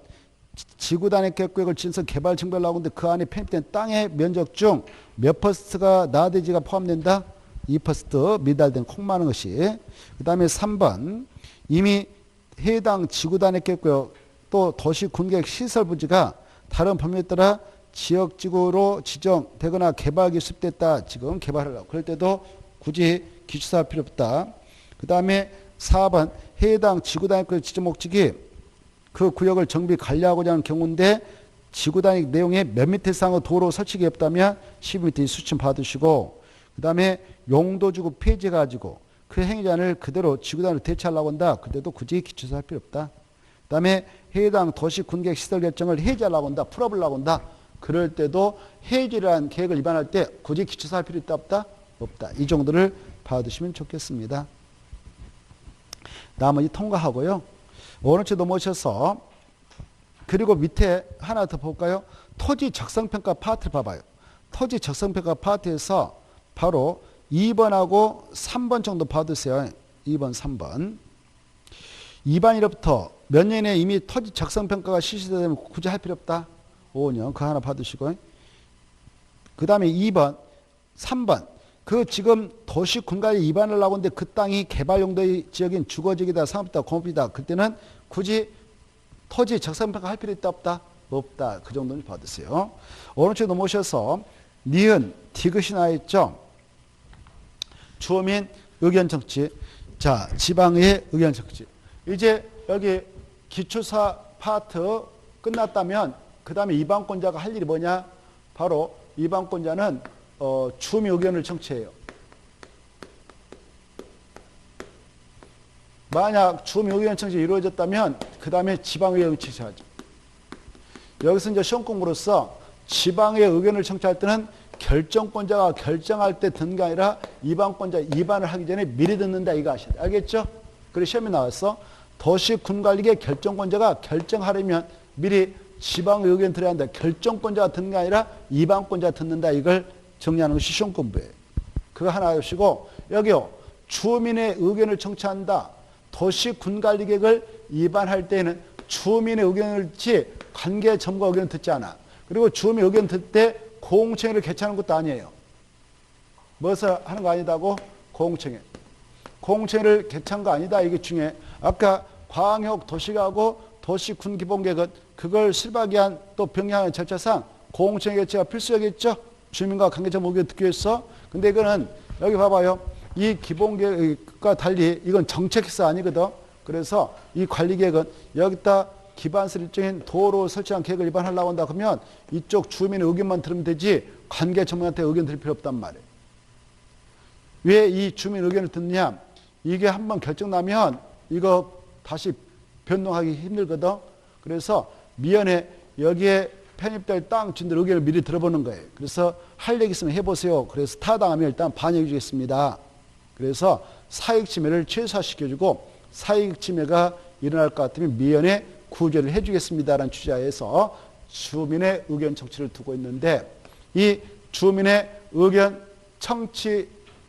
지구 단위 계획을 지어서 개발 정비하려고 하는데 그 안에 편입된 땅의 면적 중 몇 퍼센트가 나대지가 포함된다? 2% 미달된 콩 많은 것이. 그 다음에 3번 이미 해당 지구 단위 계획 또 도시 군계획 시설 부지가 다른 법률에 따라 지역지구로 지정되거나 개발이 수립됐다. 지금 개발하려고. 그럴 때도 굳이 기초사 할 필요 없다. 그 다음에 4번 해당 지구 단위 계획 지정 목적이 그 구역을 정비 관리하고자 하는 경우인데 지구 단위 내용의 몇 미터 이상의 도로 설치가 없다면 12m 수침 받으시고, 그 다음에 용도 주고 폐지해가지고 그 행위자를 그대로 지구 단위로 대체하려고 한다. 그때도 굳이 기초사 할 필요 없다. 그 다음에 해당 도시 군계획 시설 결정을 해제하려고 한다. 풀어보려고 한다. 그럴 때도 해제라는 계획을 위반할 때 굳이 기초사 할 필요 있다 없다? 없다. 이 정도를 봐두시면 좋겠습니다. 나머지 통과하고요. 오른쪽 넘어오셔서 그리고 밑에 하나 더 볼까요? 토지 적성평가 파트를 봐봐요. 토지 적성평가 파트에서 바로 2번하고 3번 정도 봐두세요. 2번, 3번. 2반이로부터 몇 년에 이미 토지 적성평가가 실시되면 굳이 할 필요 없다. 5년. 그거 하나 봐두시고. 그 다음에 2번, 3번. 그 지금 도시 군가에 입안을 하고 있는데 그 땅이 개발 용도의 지역인 주거지역이다, 상업이다, 공업이다. 그때는 굳이 토지 적성평가 할 필요 있다 없다? 없다. 그 정도는 받으세요. 오른쪽 넘어오셔서 니은, 디귿이 나와있죠. 주어민 의견 청취. 자, 지방의 의견 청취. 이제 여기 기초사 파트 끝났다면 그 다음에 이방권자가 할 일이 뭐냐? 바로 이방권자는 주민 의견을 청취해요. 만약 주민 의견 청취가 이루어졌다면 그 다음에 지방의 의견을 청취하죠. 여기서 이제 시험 공부로서 지방의 의견을 청취할 때는 결정권자가 결정할 때 듣는 게 아니라 이방권자 이반을 하기 전에 미리 듣는다 이거 아셔야 돼요. 알겠죠? 그래서 시험에 나왔어. 도시 군관리계 결정권자가 결정하려면 미리 지방의 의견 들어야 한다. 결정권자가 듣는 게 아니라 이방권자가 듣는다. 이걸 정리하는 것이 시험 공부예요. 그거 하나 하시고 여기요. 주민의 의견을 청취한다. 도시 군관리계획을 위반할 때는 주민의 의견을 듣지 관계 전문가 의견을 듣지 않아. 그리고 주민 의견 듣을 때 공청회를 개최하는 것도 아니에요. 무엇을 하는 거 아니다고? 공청회. 공청회를 개최한 거 아니다. 이게 중요해. 아까 광역 도시가하고 도시군 기본계획은 그걸 실박이 한 또 병행하는 절차상 공청회 개최가 필수적이겠죠. 주민과 관계자 의견 듣기 위해서. 근데 이거는 여기 봐봐요. 이 기본계획과 달리 이건 정책에서 아니거든. 그래서 이 관리계획은 여기다 기반설 일정인 도로 설치한 계획을 위반하려고 한다 그러면 이쪽 주민의 의견만 들으면 되지 관계 전문가한테 의견 들을 필요 없단 말이에요. 왜 이 주민 의견을 듣느냐? 이게 한번 결정 나면 이거 다시 변동하기 힘들거든. 그래서 미연에 여기에 편입될 땅 주민들 의견을 미리 들어보는 거예요. 그래서 할 얘기 있으면 해보세요. 그래서 타당하면 일단 반영해 주겠습니다. 그래서 사익침해를 최소화시켜주고 사익침해가 일어날 것 같으면 미연에 구제를 해주겠습니다라는 취지하에서 주민의 의견 청취를 두고 있는데 이 주민의 의견 청취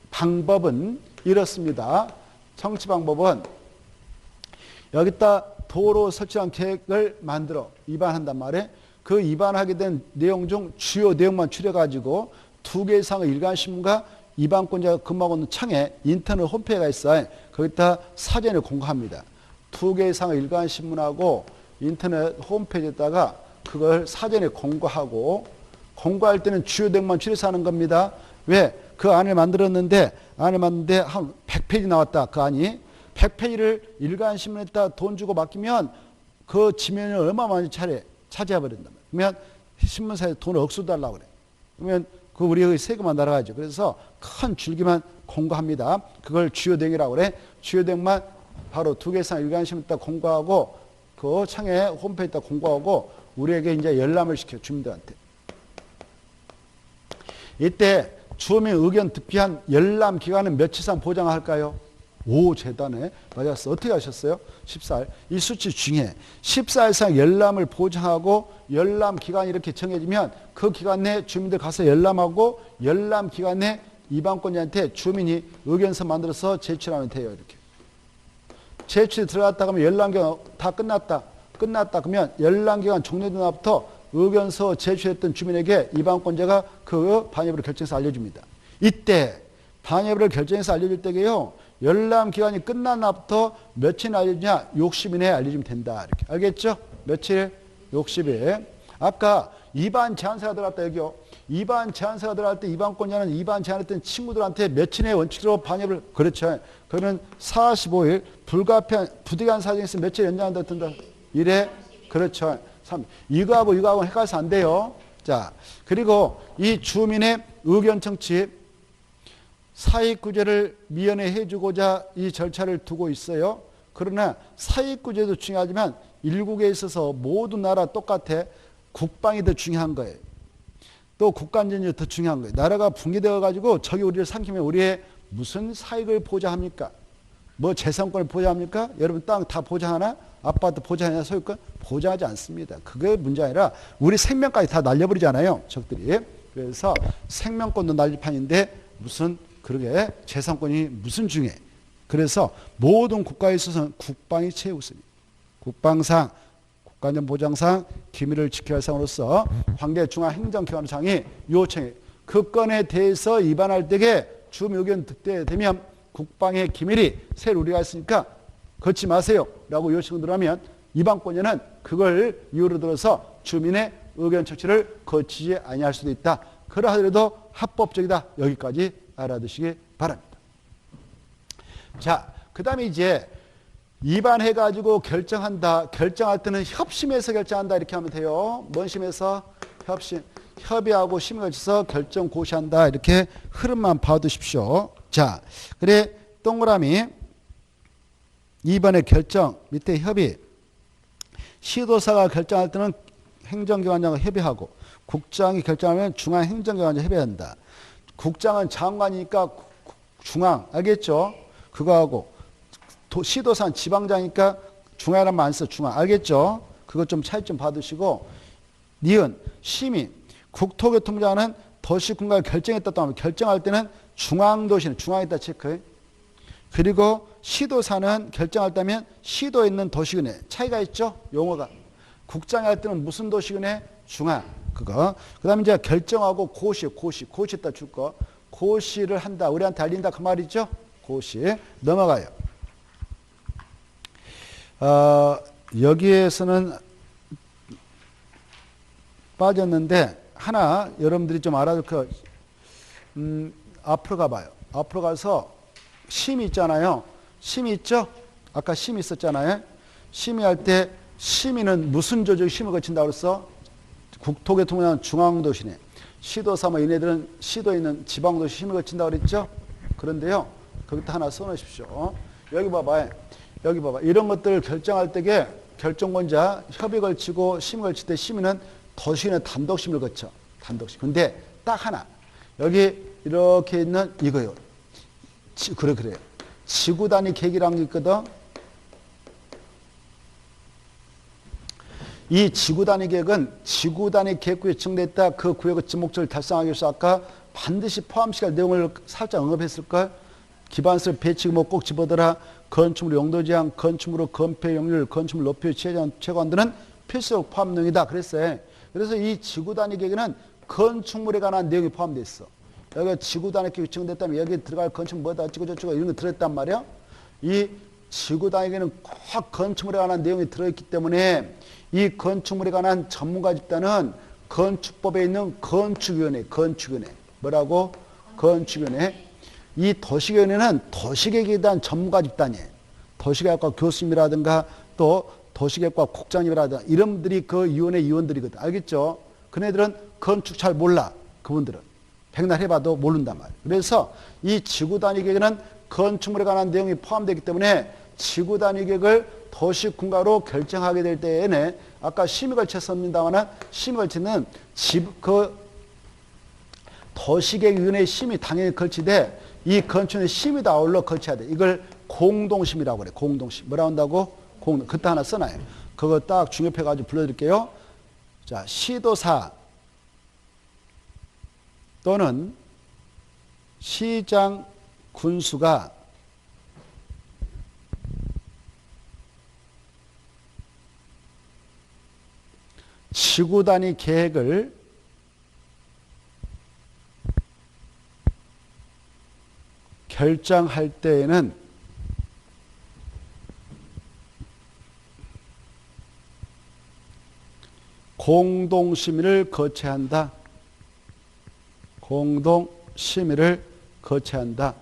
방법은 이렇습니다. 청취 방법은 여기다 도로 설치한 계획을 만들어 위반한단 말이에요. 그 위반하게 된 내용 중 주요 내용만 추려가지고 2개 이상의 일간신문과 위반권자가 근무하고 있는 창에 인터넷 홈페이지가 있어요. 거기다 사전에 공고합니다. 2개 이상의 일간신문하고 인터넷 홈페이지에다가 그걸 사전에 공고하고 공고할 때는 주요 내용만 추려서 하는 겁니다. 왜? 그 안을 만들었는데 한 100페이지 나왔다. 그 안이 100페이지를 일간신문에다 돈 주고 맡기면 그 지면을 얼마 많이 차지해버린단 말이에요. 그러면 신문사에 돈을 억수 달라고 그래. 그러면 그 우리의 세금만 날아가죠. 그래서 큰 줄기만 공고합니다. 그걸 주요 내용이라고 그래. 주요 내용만 바로 2개 이상 일간신문에다 공고하고 그 창에 홈페이지에다 공고하고 우리에게 이제 열람을 시켜 주민들한테. 이때 주민 의견 듣기 한 열람 기간은 며칠 이상 보장할까요? 오, 재단에 맞았어. 어떻게 하셨어요? 14일. 이 수치 중에 14일 이상 열람을 보장하고 열람 기간이 이렇게 정해지면 그 기간 내에 주민들 가서 열람하고 열람 기간 내 이방권자한테 주민이 의견서 만들어서 제출하면 돼요. 이렇게. 제출이 들어갔다 하면 열람기간 다 끝났다. 그러면 열람기간 종료된 날부터 의견서 제출했던 주민에게 이방권자가 그 반입을 결정해서 알려줍니다. 이때 반입을 결정해서 알려줄 때게요. 열람 기간이 끝난 날부터 며칠 알려주냐? 60일 내에 알려주면 된다. 이렇게. 알겠죠? 며칠? 60일. 아까 이반 제한세가 들어갔다 여기요. 이반 제한세가 들어갈 때 이반권자는 이반 제한했던 친구들한테 며칠 내에 원칙으로 반입을 그렇죠. 그러면 45일 부득이한 사정이 있으면 며칠 연장한다 뜬다. 1회 그렇죠. 이거하고는 헷갈려서 안 돼요. 자, 그리고 이 주민의 의견 청취, 사익구제를 미연에 해주고자 이 절차를 두고 있어요. 그러나 사익구제도 중요하지만 일국에 있어서 모든 나라 똑같아. 국방이 더 중요한 거예요. 또 국가안전이 더 중요한 거예요. 나라가 붕괴되어 가지고 적이 우리를 삼키면 우리의 무슨 사익을 보장합니까? 뭐 재산권을 보장합니까? 여러분 땅 다 보장하나? 아파트 보장하냐? 소유권? 보장하지 않습니다. 그게 문제 아니라 우리 생명까지 다 날려버리잖아요. 적들이. 그래서 생명권도 날릴 판인데 무슨 그러게 재산권이 무슨 중요해. 그래서 모든 국가에 있어서는 국방이 최우선이에요. 국방상, 국가안전보장상, 기밀을 지켜야 할 상으로서 관계중앙행정기관장이 요청해. 그 건에 대해서 위반할 때에 주민 의견 득대되면 국방의 기밀이 새로 우리가 있으니까 걷지 마세요 라고 요청을 들어가면 위반권자는 그걸 이유로 들어서 주민의 의견 처치를 거치지 아니할 수도 있다. 그러하더라도 합법적이다. 여기까지 알아두시기 바랍니다. 자, 그 다음에 이제 위반해가지고 결정한다. 결정할 때는 협심해서 결정한다. 이렇게 하면 돼요. 뭔 심에서? 협심. 협의하고 심을 거쳐서 결정 고시한다. 이렇게 흐름만 봐두십시오. 자, 그래 동그라미 2번의 결정 밑에 협의. 시도사가 결정할 때는 행정기관장과 협의하고 국장이 결정하면 중앙행정기관장과 협의한다. 국장은 장관이니까 중앙 알겠죠? 그거하고 시도사는 지방장이니까 중앙이라면 안 써. 중앙 알겠죠? 그것 좀 차이 좀 받으시고 니은 심의 국토교통부장은 도시군가를 결정했다 하면 결정할 때는 중앙도시는 중앙에다 체크해. 그리고 시도사는 결정할 때면 시도에 있는 도시군에 차이가 있죠? 용어가. 국장이 할 때는 무슨 도시군에? 중앙. 그거. 그 다음에 이제 결정하고 고시에다 줄 거. 고시를 한다. 우리한테 알린다. 그 말이죠? 고시. 넘어가요. 여기에서는 빠졌는데 하나 여러분들이 좀 알아둘 거 앞으로 가봐요. 앞으로 가서 심의 있잖아요. 심의 있죠? 아까 심의 있었잖아요. 심의할 때 심의는 무슨 조직이 심을 거친다고 그랬어? 국토교통부는 중앙도시네. 시도사 뭐 얘네들은 시도에 있는 지방도시 심을 거친다고 그랬죠? 그런데요. 거기다 하나 써놓으십시오. 여기 봐봐요. 여기 봐봐. 이런 것들을 결정할 때에 결정권자 협의 걸치고 심의 걸칠 때 심의는 도시는 단독심을 거쳐. 단독심. 근데 딱 하나. 여기 이렇게 있는 이거요. 그래요. 지구 단위 계획이라는 게 있거든. 이 지구 단위 계획은 지구 단위 계획구에 지정됐다. 그 구역의 목적을 달성하기 위해서 아까 반드시 포함시킬 내용을 살짝 언급했을걸. 기반설 배치고 뭐 꼭 집어들어. 건축물 용도 제한, 건축물로 건폐 용률, 건축물 높이 최고한 등은 필수적 포함 내용이다. 그랬어요. 그래서 이 지구 단위 계획에는 건축물에 관한 내용이 포함되어 있어. 여기가 지구 단위 계획이 지정됐다면 여기 들어갈 건축물 뭐다 어쩌고저쩌고 이런 거 들어있단 말이야. 이 지구 단위 계획에는 꼭 건축물에 관한 내용이 들어있기 때문에 이 건축물에 관한 전문가 집단은 건축법에 있는 건축위원회. 뭐라고? 건축위원회. 이 도시계획위원회는 도시계획에 대한 전문가 집단이에요. 도시계획과 교수님이라든가 또 도시계획과 국장님이라든가 이런 분들이 그 위원회 위원들이거든. 알겠죠? 그네들은 건축 잘 몰라. 그분들은. 백날 해봐도 모른단 말이에요. 그래서 이 지구단위계획에는 건축물에 관한 내용이 포함되기 때문에 지구단위계획을 도시군가로 결정하게 될 때에는 아까 심의 걸쳤습니다만 심의 걸치는 도시계획위원회 심의 당연히 걸치되 이 건축의 심의도 아울러 걸쳐야 돼. 이걸 공동심이라고 그래. 공동심. 뭐라 한다고? 그때 하나 써놔요. 그거 딱 중요해가지고 불러드릴게요. 자, 시도사 또는 시장 군수가 지구 단위 계획을 결정할 때에는 공동심의를 거쳐야 한다. 공동심의를 거쳐야 한다.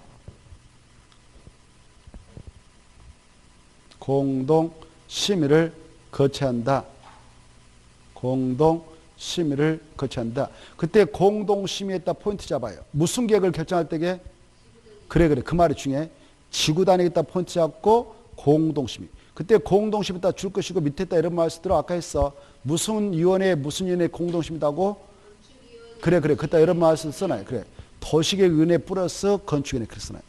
공동심의를 거쳐야 한다. 공동 심의를 거쳐야 한다. 그때 공동 심의에다 포인트 잡아요. 무슨 계획을 결정할 때게? 그래 그 말이 중요해. 지구 단위에다 포인트 잡고 공동 심의. 그때 공동 심의에다 줄 것이고 밑에다 이런 말씀 들어 아까 했어. 무슨 위원회 공동 심의다고? 그래 그때 이런 말씀 써놔요. 그래. 도시계획위원회 플러스 건축위원회 그렇게 써놔요.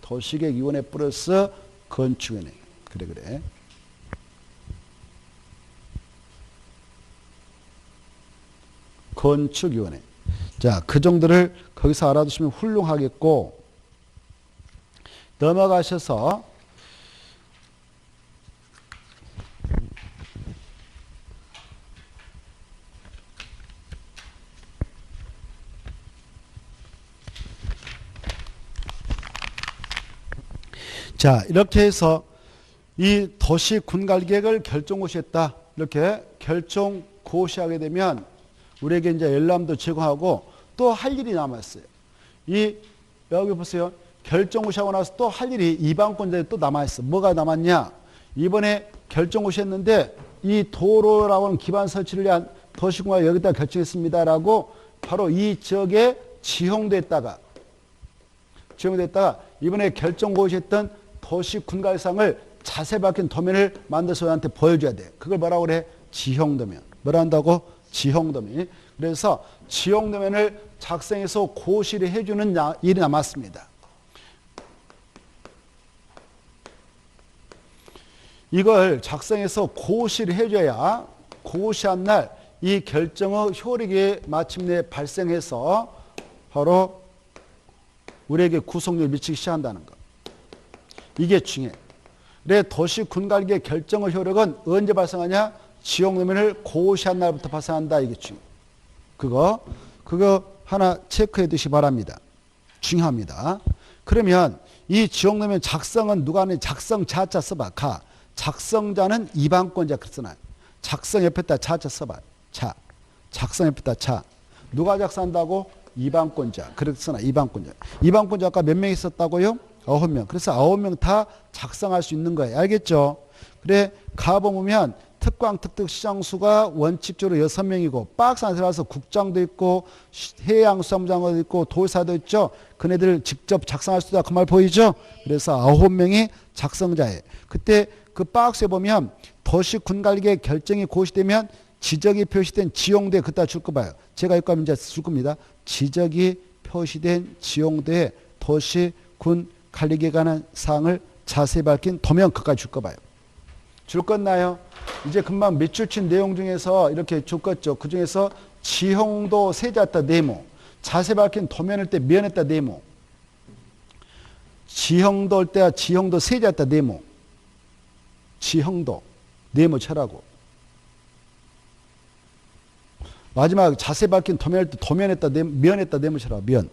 도시계획위원회 플러스 건축위원회. 그래. 건축위원회. 자, 그 정도를 거기서 알아두시면 훌륭하겠고, 넘어가셔서 자, 이렇게 해서 이 도시 군관리계획을 결정고시했다. 이렇게 결정고시하게 되면 우리에게 이제 열람도 제공하고 또 할 일이 남았어요. 여기 보세요. 결정고시하고 나서 또 할 일이 이방권자에 또 남아있어. 뭐가 남았냐? 이번에 결정고시했는데 이 도로라고 하는 기반 설치를 위한 도시공사 여기다 결정했습니다라고 바로 이 지역에 지형됐다가 이번에 결정고시했던 도시군관상을 자세 박힌 도면을 만들어서 우리한테 보여줘야 돼. 그걸 뭐라고 그래? 지형도면. 뭐라 한다고? 지형도면. 그래서 지형도면을 작성해서 고시를 해주는 일이 남았습니다. 이걸 작성해서 고시를 해줘야 고시한 날 이 결정의 효력이 마침내 발생해서 바로 우리에게 구속력을 미치기 시작한다는 것. 이게 중요해. 그래 도시군관리계획 결정의 효력은 언제 발생하냐? 지형도면을 고시한 날부터 발생한다. 이게 중요해. 그거 하나 체크해 두시기 바랍니다. 중요합니다. 그러면 이 지형도면 작성은 누가 하는? 작성 자자 써봐. 작성자는 이방권자 그렇게 써놔요. 작성 옆에다 자자 써봐. 작성 옆에다 자. 누가 작성한다고? 이방권자. 그렇게 써놔. 이방권자 아까 몇 명 있었다고요? 9명. 그래서 9명 다 작성할 수 있는 거예요. 알겠죠? 그래 가보면 특광 특특 시장수가 원칙적으로 6명이고 박스 안에 들어가서 국장도 있고 해양수산부장도 있고 도의사도 있죠. 그네들 직접 작성할 수 있다. 그 말 보이죠? 그래서 9명이 작성자예요. 그때 그 박스에 보면 도시군관리계획 결정이 고시되면 지적이 표시된 지형도에 그따 줄 거 봐요. 제가 여기까지 이제 줄 겁니다. 지적이 표시된 지형도에 도시군관리계획에 관한 사항을 자세히 밝힌 도면 그까지 줄 거 봐요. 줄 건나요? 이제 금방 밑줄 친 내용 중에서 이렇게 줬겠죠. 그 중에서 지형도 세제했다 네모, 자세히 밝힌 도면을 때 면했다 네모, 지형도 할 때 지형도 세제했다 네모, 지형도 네모 쳐라고. 마지막 자세히 밝힌 도면을 때 도면했다 면했다 네모 쳐라. 면.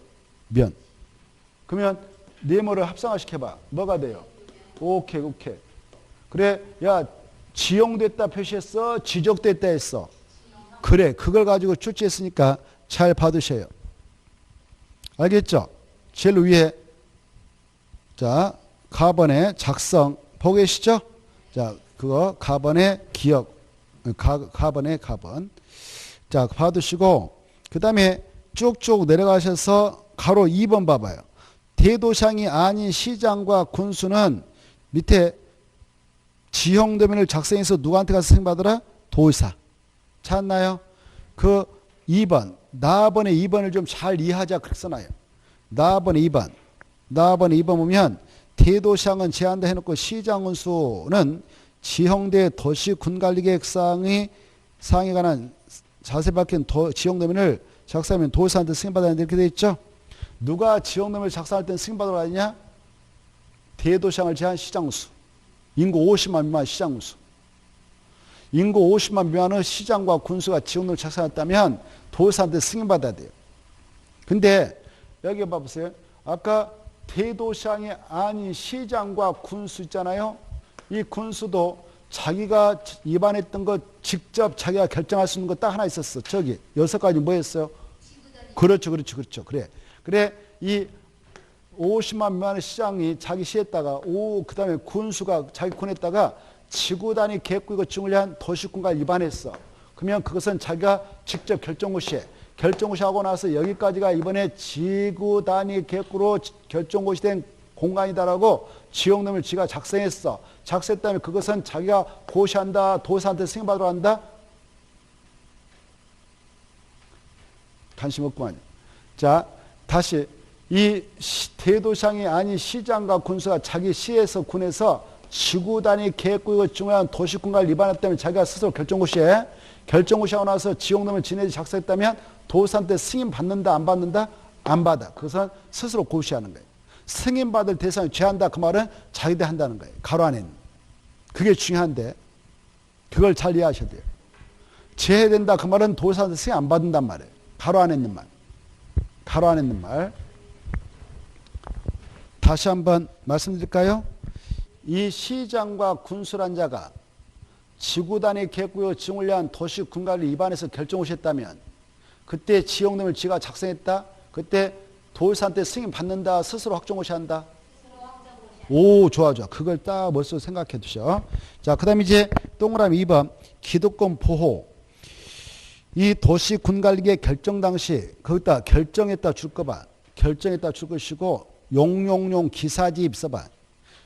그러면 네모를 합성화시켜봐. 뭐가 돼요? 오케이. 그래, 야, 지형됐다 표시했어? 지적됐다 했어? 그래, 그걸 가지고 출제했으니까 잘 받으셔요. 알겠죠? 제일 위에, 자, 가번의 작성, 보고 계시죠? 자, 그거, 가번의 기억, 가번의 가번. 자, 받으시고, 그 다음에 쭉쭉 내려가셔서 가로 2번 봐봐요. 대도시장이 아닌 시장과 군수는 밑에 지형도면을 작성해서 누구한테 가서 승인받으라? 도의사. 찾나요? 그 2번, 나번의 2번을 좀 잘 이해하자 그렇게 써놔요. 나번의 2번 보면 대도시장은 제한다 해놓고 시장군수는 지형대 도시군관리계획 사항에 관한 자세히 밝힌 지형도면을 작성하면 도의사한테 승인받아야 하는데 이렇게 되어 있죠. 누가 지형도면을 작성할 때는 승인받으러 가느냐? 대도시장을 제한 시장군수. 인구 50만 미만 시장군수. 인구 50만 미만의 시장과 군수가 지형도면을 작성했다면 도의사한테 승인받아야 돼요. 근데 여기 봐보세요. 아까 대도시장이 아닌 시장과 군수 있잖아요. 이 군수도 자기가 위반했던 거 직접 자기가 결정할 수 있는 거 딱 하나 있었어. 저기 6가지 뭐였어요? 그렇죠. 그래 이 50만 미만의 시장이 자기 시했다가 그 다음에 군수가 자기 군했다가 지구 단위 계획구역을 지정을 위한 도시군가를 위반했어. 그러면 그것은 자기가 직접 결정고시해. 결정고시하고 나서 여기까지가 이번에 지구 단위 계획구로 결정고시된 공간이다라고 지역놈을 지가 작성했어. 작성했다면 그것은 자기가 고시한다, 도사한테 승인받으러 한다? 관심 없구만요. 자, 다시 이 대도시장이 아닌 시장과 군수가 자기 시에서 군에서 지구 단위 계획구역을 중요한 도시군가를 위반했다면 자기가 스스로 결정고시해. 결정고시하고 나서 지역놈을 지네들이 작성했다면 도사한테 승인 받는다, 안 받는다? 안 받아. 그것은 스스로 고시하는 거예요. 승인받을 대상을 제한다. 그 말은 자기들 한다는 거예요. 가로 안에 있는. 그게 중요한데 그걸 잘 이해하셔야 돼요. 제해된다. 그 말은 도사한테 승인 안 받는단 말이에요. 가로 안에 있는 말. 가로 안에 있는 말. 다시 한번 말씀드릴까요? 이 시장과 군수란 자가 지구 단위 계획구역 지정을 위한 도시 군가를 위반해서 결정고시했다면 그때 지역놈을 지가 작성했다. 그때 도지사한테 승인 받는다. 스스로 확정고시한다. 오, 좋아. 그걸 딱 머릿속에 생각해 두셔. 자, 그 다음에 이제 동그라미 2번 기득권 보호. 이 도시 군관리계 결정 당시 거기다 결정했다 줄 거봐. 결정했다 줄 것이고 용용용 기사집 써봐.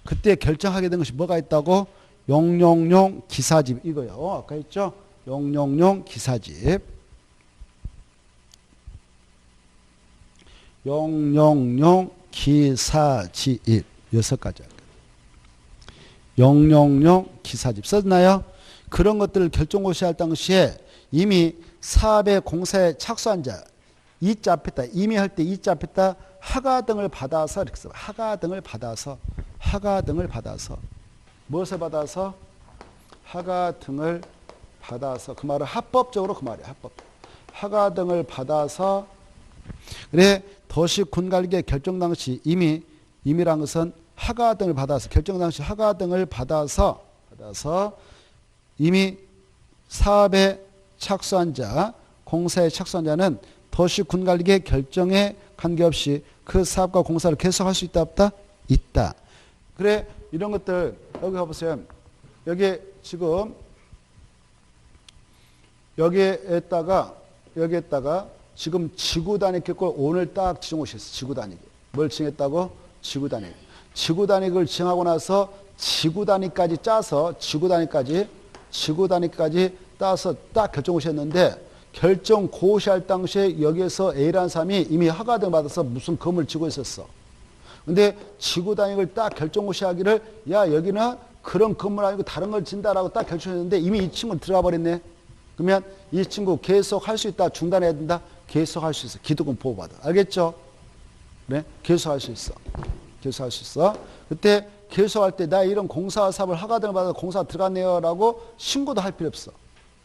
그때 결정하게 된 것이 뭐가 있다고? 용용용 기사집 이거요. 아까 했죠? 용용용 기사집. 용용용 기사집 6가지. 용용용 기사집 썼나요? 그런 것들을 결정고시할 당시에 이미 사업의 공사에 착수한 자 이자 앞에다 이미 할 때 이자 앞에다 허가 등을 받아서 이렇게 써. 허가 등을 받아서 무엇을 받아서? 허가 등을 받아서 그 말은 합법적으로 그 말이에요. 합법. 허가 등을 받아서 그래 도시 군관리계 결정 당시 이미란 것은 허가 등을 받아서 결정 당시 허가 등을 받아서 이미 사업에 착수한 자 공사에 착수한 자는 도시 군관리계 결정에 관계없이 그 사업과 공사를 계속할 수 있다 없다? 있다. 그래 이런 것들 여기 봐보세요. 여기 지금 여기에다가 지금 지구 단위 계획을 오늘 딱 지정하셨어요. 지구 단위. 뭘 지정했다고? 지구 단위. 지구 단위를 지정하고 나서 지구 단위까지 짜서 지구 단위까지 따서 딱 결정하셨는데 결정 고시할 당시에 여기에서 A라는 사람이 이미 허가 등 받아서 무슨 건물을 지고 있었어. 근데 지구 단위를 딱 결정고시하기를 야 여기는 그런 건물 아니고 다른 걸 진다라고 딱 결정했는데 이미 이 친구는 들어가 버렸네. 그러면 이 친구 계속 할 수 있다 중단해야 된다. 계속 할 수 있어. 기득권 보호받아. 알겠죠? 그래? 계속 할 수 있어. 그때 계속할 때 나 이런 공사 사업을 허가 등을 받아서 공사 들어갔네요 라고 신고도 할 필요 없어.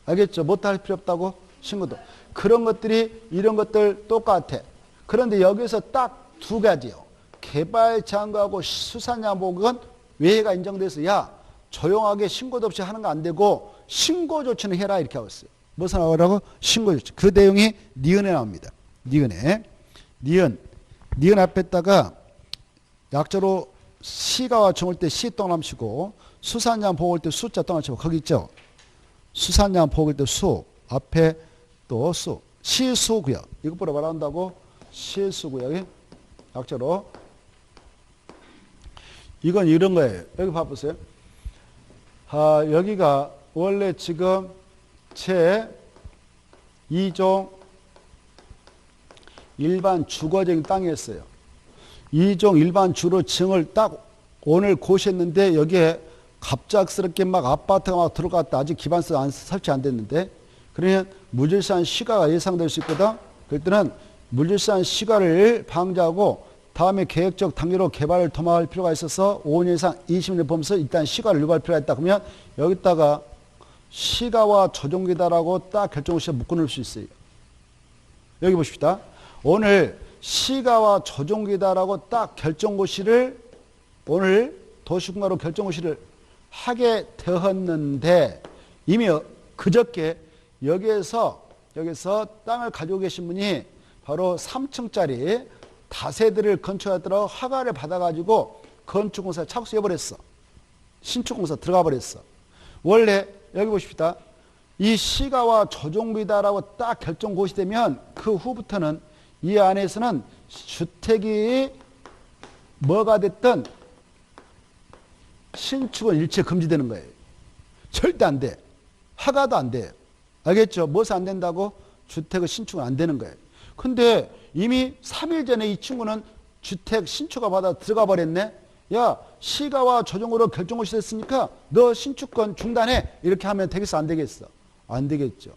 알겠죠? 뭐 할 필요 없다고? 신고도. 그런 것들이 이런 것들 똑같아. 그런데 여기서 딱 두 가지요. 개발 제한구하고 수산양보국은 외해가 인정돼서 야 조용하게 신고도 없이 하는 거 안 되고 신고 조치는 해라 이렇게 하고 있어요. 무슨 나오라고? 신고 조치. 그 내용이 니은에 나옵니다. 니은 앞에다가 약자로 시가와 정을 때 시 동남치고 수산양 보호할 때 수자 동남치고 거기 있죠. 수산양 보호할 때 수 앞에 또 수 시수구역 이것보다 뭐라 한다고? 시수구역이 약자로 이건 이런 거예요. 여기 봐보세요. 여기가 원래 지금 제 2종 일반 주거적인 땅이었어요. 2종 일반 주로 층을 딱 오늘 고시했는데 여기에 갑작스럽게 막 아파트가 막 들어갔다. 아직 기반서 설치 안 됐는데 그러면 물질산 시가가 예상될 수 있거든. 그럴 때는 물질산 시가를 방지하고 다음에 계획적 단계로 개발을 도모할 필요가 있어서 5년 이상 20년 보면서 일단 시가를 유발할 필요가 있다. 그러면 여기다가 시가와 조정기다라고 딱 결정고시에 묶어놓을 수 있어요. 여기 보십시다. 오늘 시가와 조정기다라고 딱 결정고시를 오늘 도시군가로 결정고시를 하게 되었는데 이미 그저께 여기에서 땅을 가지고 계신 분이 바로 3층짜리 다세대를 건축하더라도 허가를 받아가지고 건축공사에 착수해버렸어. 신축공사 들어가 버렸어. 원래 여기 보십시다. 이 시가와 조정비다라고 딱 결정 고시되면 그 후부터는 이 안에서는 주택이 뭐가 됐든 신축은 일체 금지되는 거예요. 절대 안 돼. 허가도 안 돼요. 알겠죠? 무엇이 안 된다고? 주택의 신축은 안 되는 거예요. 근데 이미 3일 전에 이 친구는 주택 신축허가 받아 들어가 버렸네. 야, 시가와 조정으로 결정고시 됐으니까 너 신축권 중단해. 이렇게 하면 되겠어? 안 되겠어? 안 되겠죠.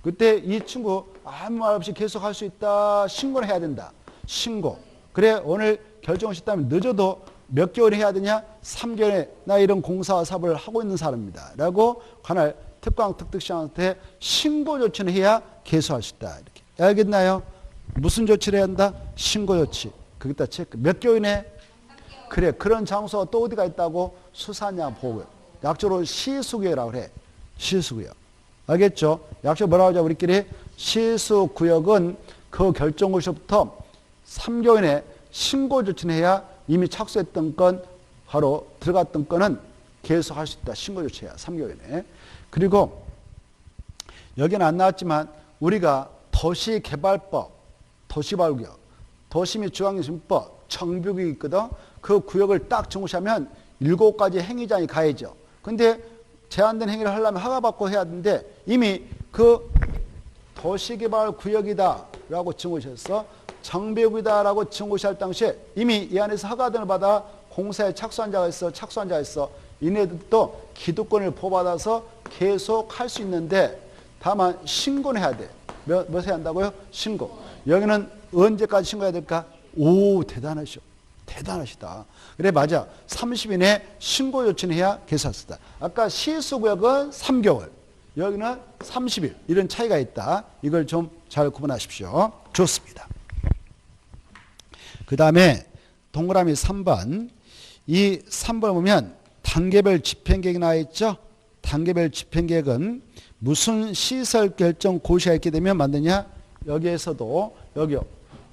그때 이 친구 아무 말 없이 계속 할 수 있다. 신고를 해야 된다. 신고. 그래, 오늘 결정고시 있다면 늦어도 몇 개월 해야 되냐? 3개월에 나 이런 공사와 사업을 하고 있는 사람입니다. 라고 관할 특광특특시장한테 신고 조치는 해야 개소할 수 있다. 이렇게. 알겠나요? 무슨 조치를 해야 한다? 신고 조치. 거기다 체크. 몇 개월 이내? 그래, 그런 장소가 또 어디가 있다고? 수사냐 보고요. 약조로 시수구역이라고 그래. 시수구역. 알겠죠? 약조 뭐라고 하죠? 우리끼리 시수구역은 그 결정고시부터 3개월 이내 신고 조치는 해야 이미 착수했던 건 바로 들어갔던 건은 계속할 수 있다. 신고 조치해야 3개월 이내. 그리고 여기는 안 나왔지만 우리가 도시개발법, 도시발구역, 도시및지방신법, 정비구역이 있거든. 그 구역을 딱 정시하면 7가지 행위장이 가해져. 근데 제한된 행위를 하려면 허가받고 해야 되는데 이미 그 도시개발구역이다 라고 증오시했어. 정비구역이다 라고 증오시할 당시에 이미 이 안에서 허가 등을 받아 공사에 착수한 자가 있어. 착수한 자가 있어. 이네들도 기득권을 보호받아서 계속 할 수 있는데 다만 신고는 해야 돼. 뭐 해야 한다고요? 신고. 여기는 언제까지 신고해야 될까? 오, 대단하셔. 대단하시다. 그래, 맞아. 30일 내에 신고 조치는 해야 개사스다. 아까 시수구역은 3개월. 여기는 30일. 이런 차이가 있다. 이걸 좀 잘 구분하십시오. 좋습니다. 그 다음에 동그라미 3번. 이 3번 보면 단계별 집행계획이 나와 있죠. 단계별 집행계획은 무슨 시설 결정 고시가 있게 되면 만드냐? 여기에서도 여기요.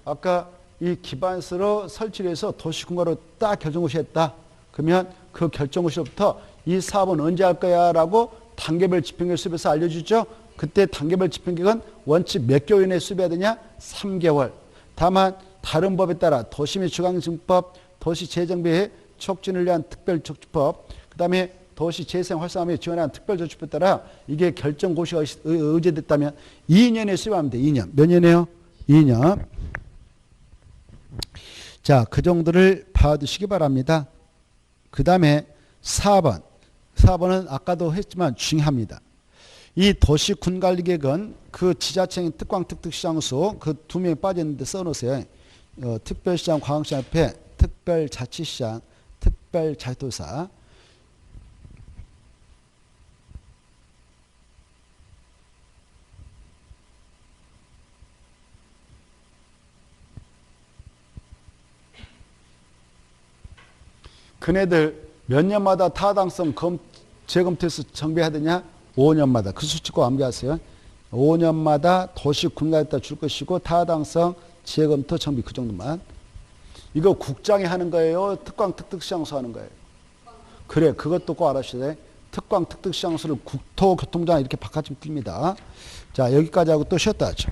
아까 이 기반서로 설치를 해서 도시군가로 딱 결정고시 했다. 그러면 그 결정고시로부터 이 사업은 언제 할 거야? 라고 단계별 집행계획 수립해서 알려주죠. 그때 단계별 집행계획은 원칙 몇 개월 이내에 수립해야 되냐? 3개월. 다만 다른 법에 따라 도시및주거환경법, 도시재정비의 촉진을 위한 특별조치법, 그 다음에 도시재생 활성화에 지원하는 특별조치법에 따라 이게 결정고시가 의제됐다면 2년에 수립하면 돼. 2년. 몇 년이에요? 2년. 자, 그 정도를 봐두시기 바랍니다. 그 다음에 4번. 4번은 아까도 했지만 중요합니다. 이 도시군관리계획은 그 지자체인 특광특특시장수 그 2명이 빠졌는데 써놓으세요. 특별시장, 광역시장 옆에 특별자치시장, 특별자치도사. 그네들 몇 년마다 타당성 재검토해서 정비해야 되냐? 5년마다. 그 수치 꼭 암기하세요. 5년마다 도시군관에다 줄 것이고 타당성 재검토 정비 그 정도만. 이거 국장이 하는 거예요? 특광특특시장수 하는 거예요? 그래, 그것도 꼭 알아주셔야 돼. 특광특특시장수를 국토교통부장 이렇게 바꿔주면 깁니다. 자, 여기까지 하고 또 쉬었다 하죠.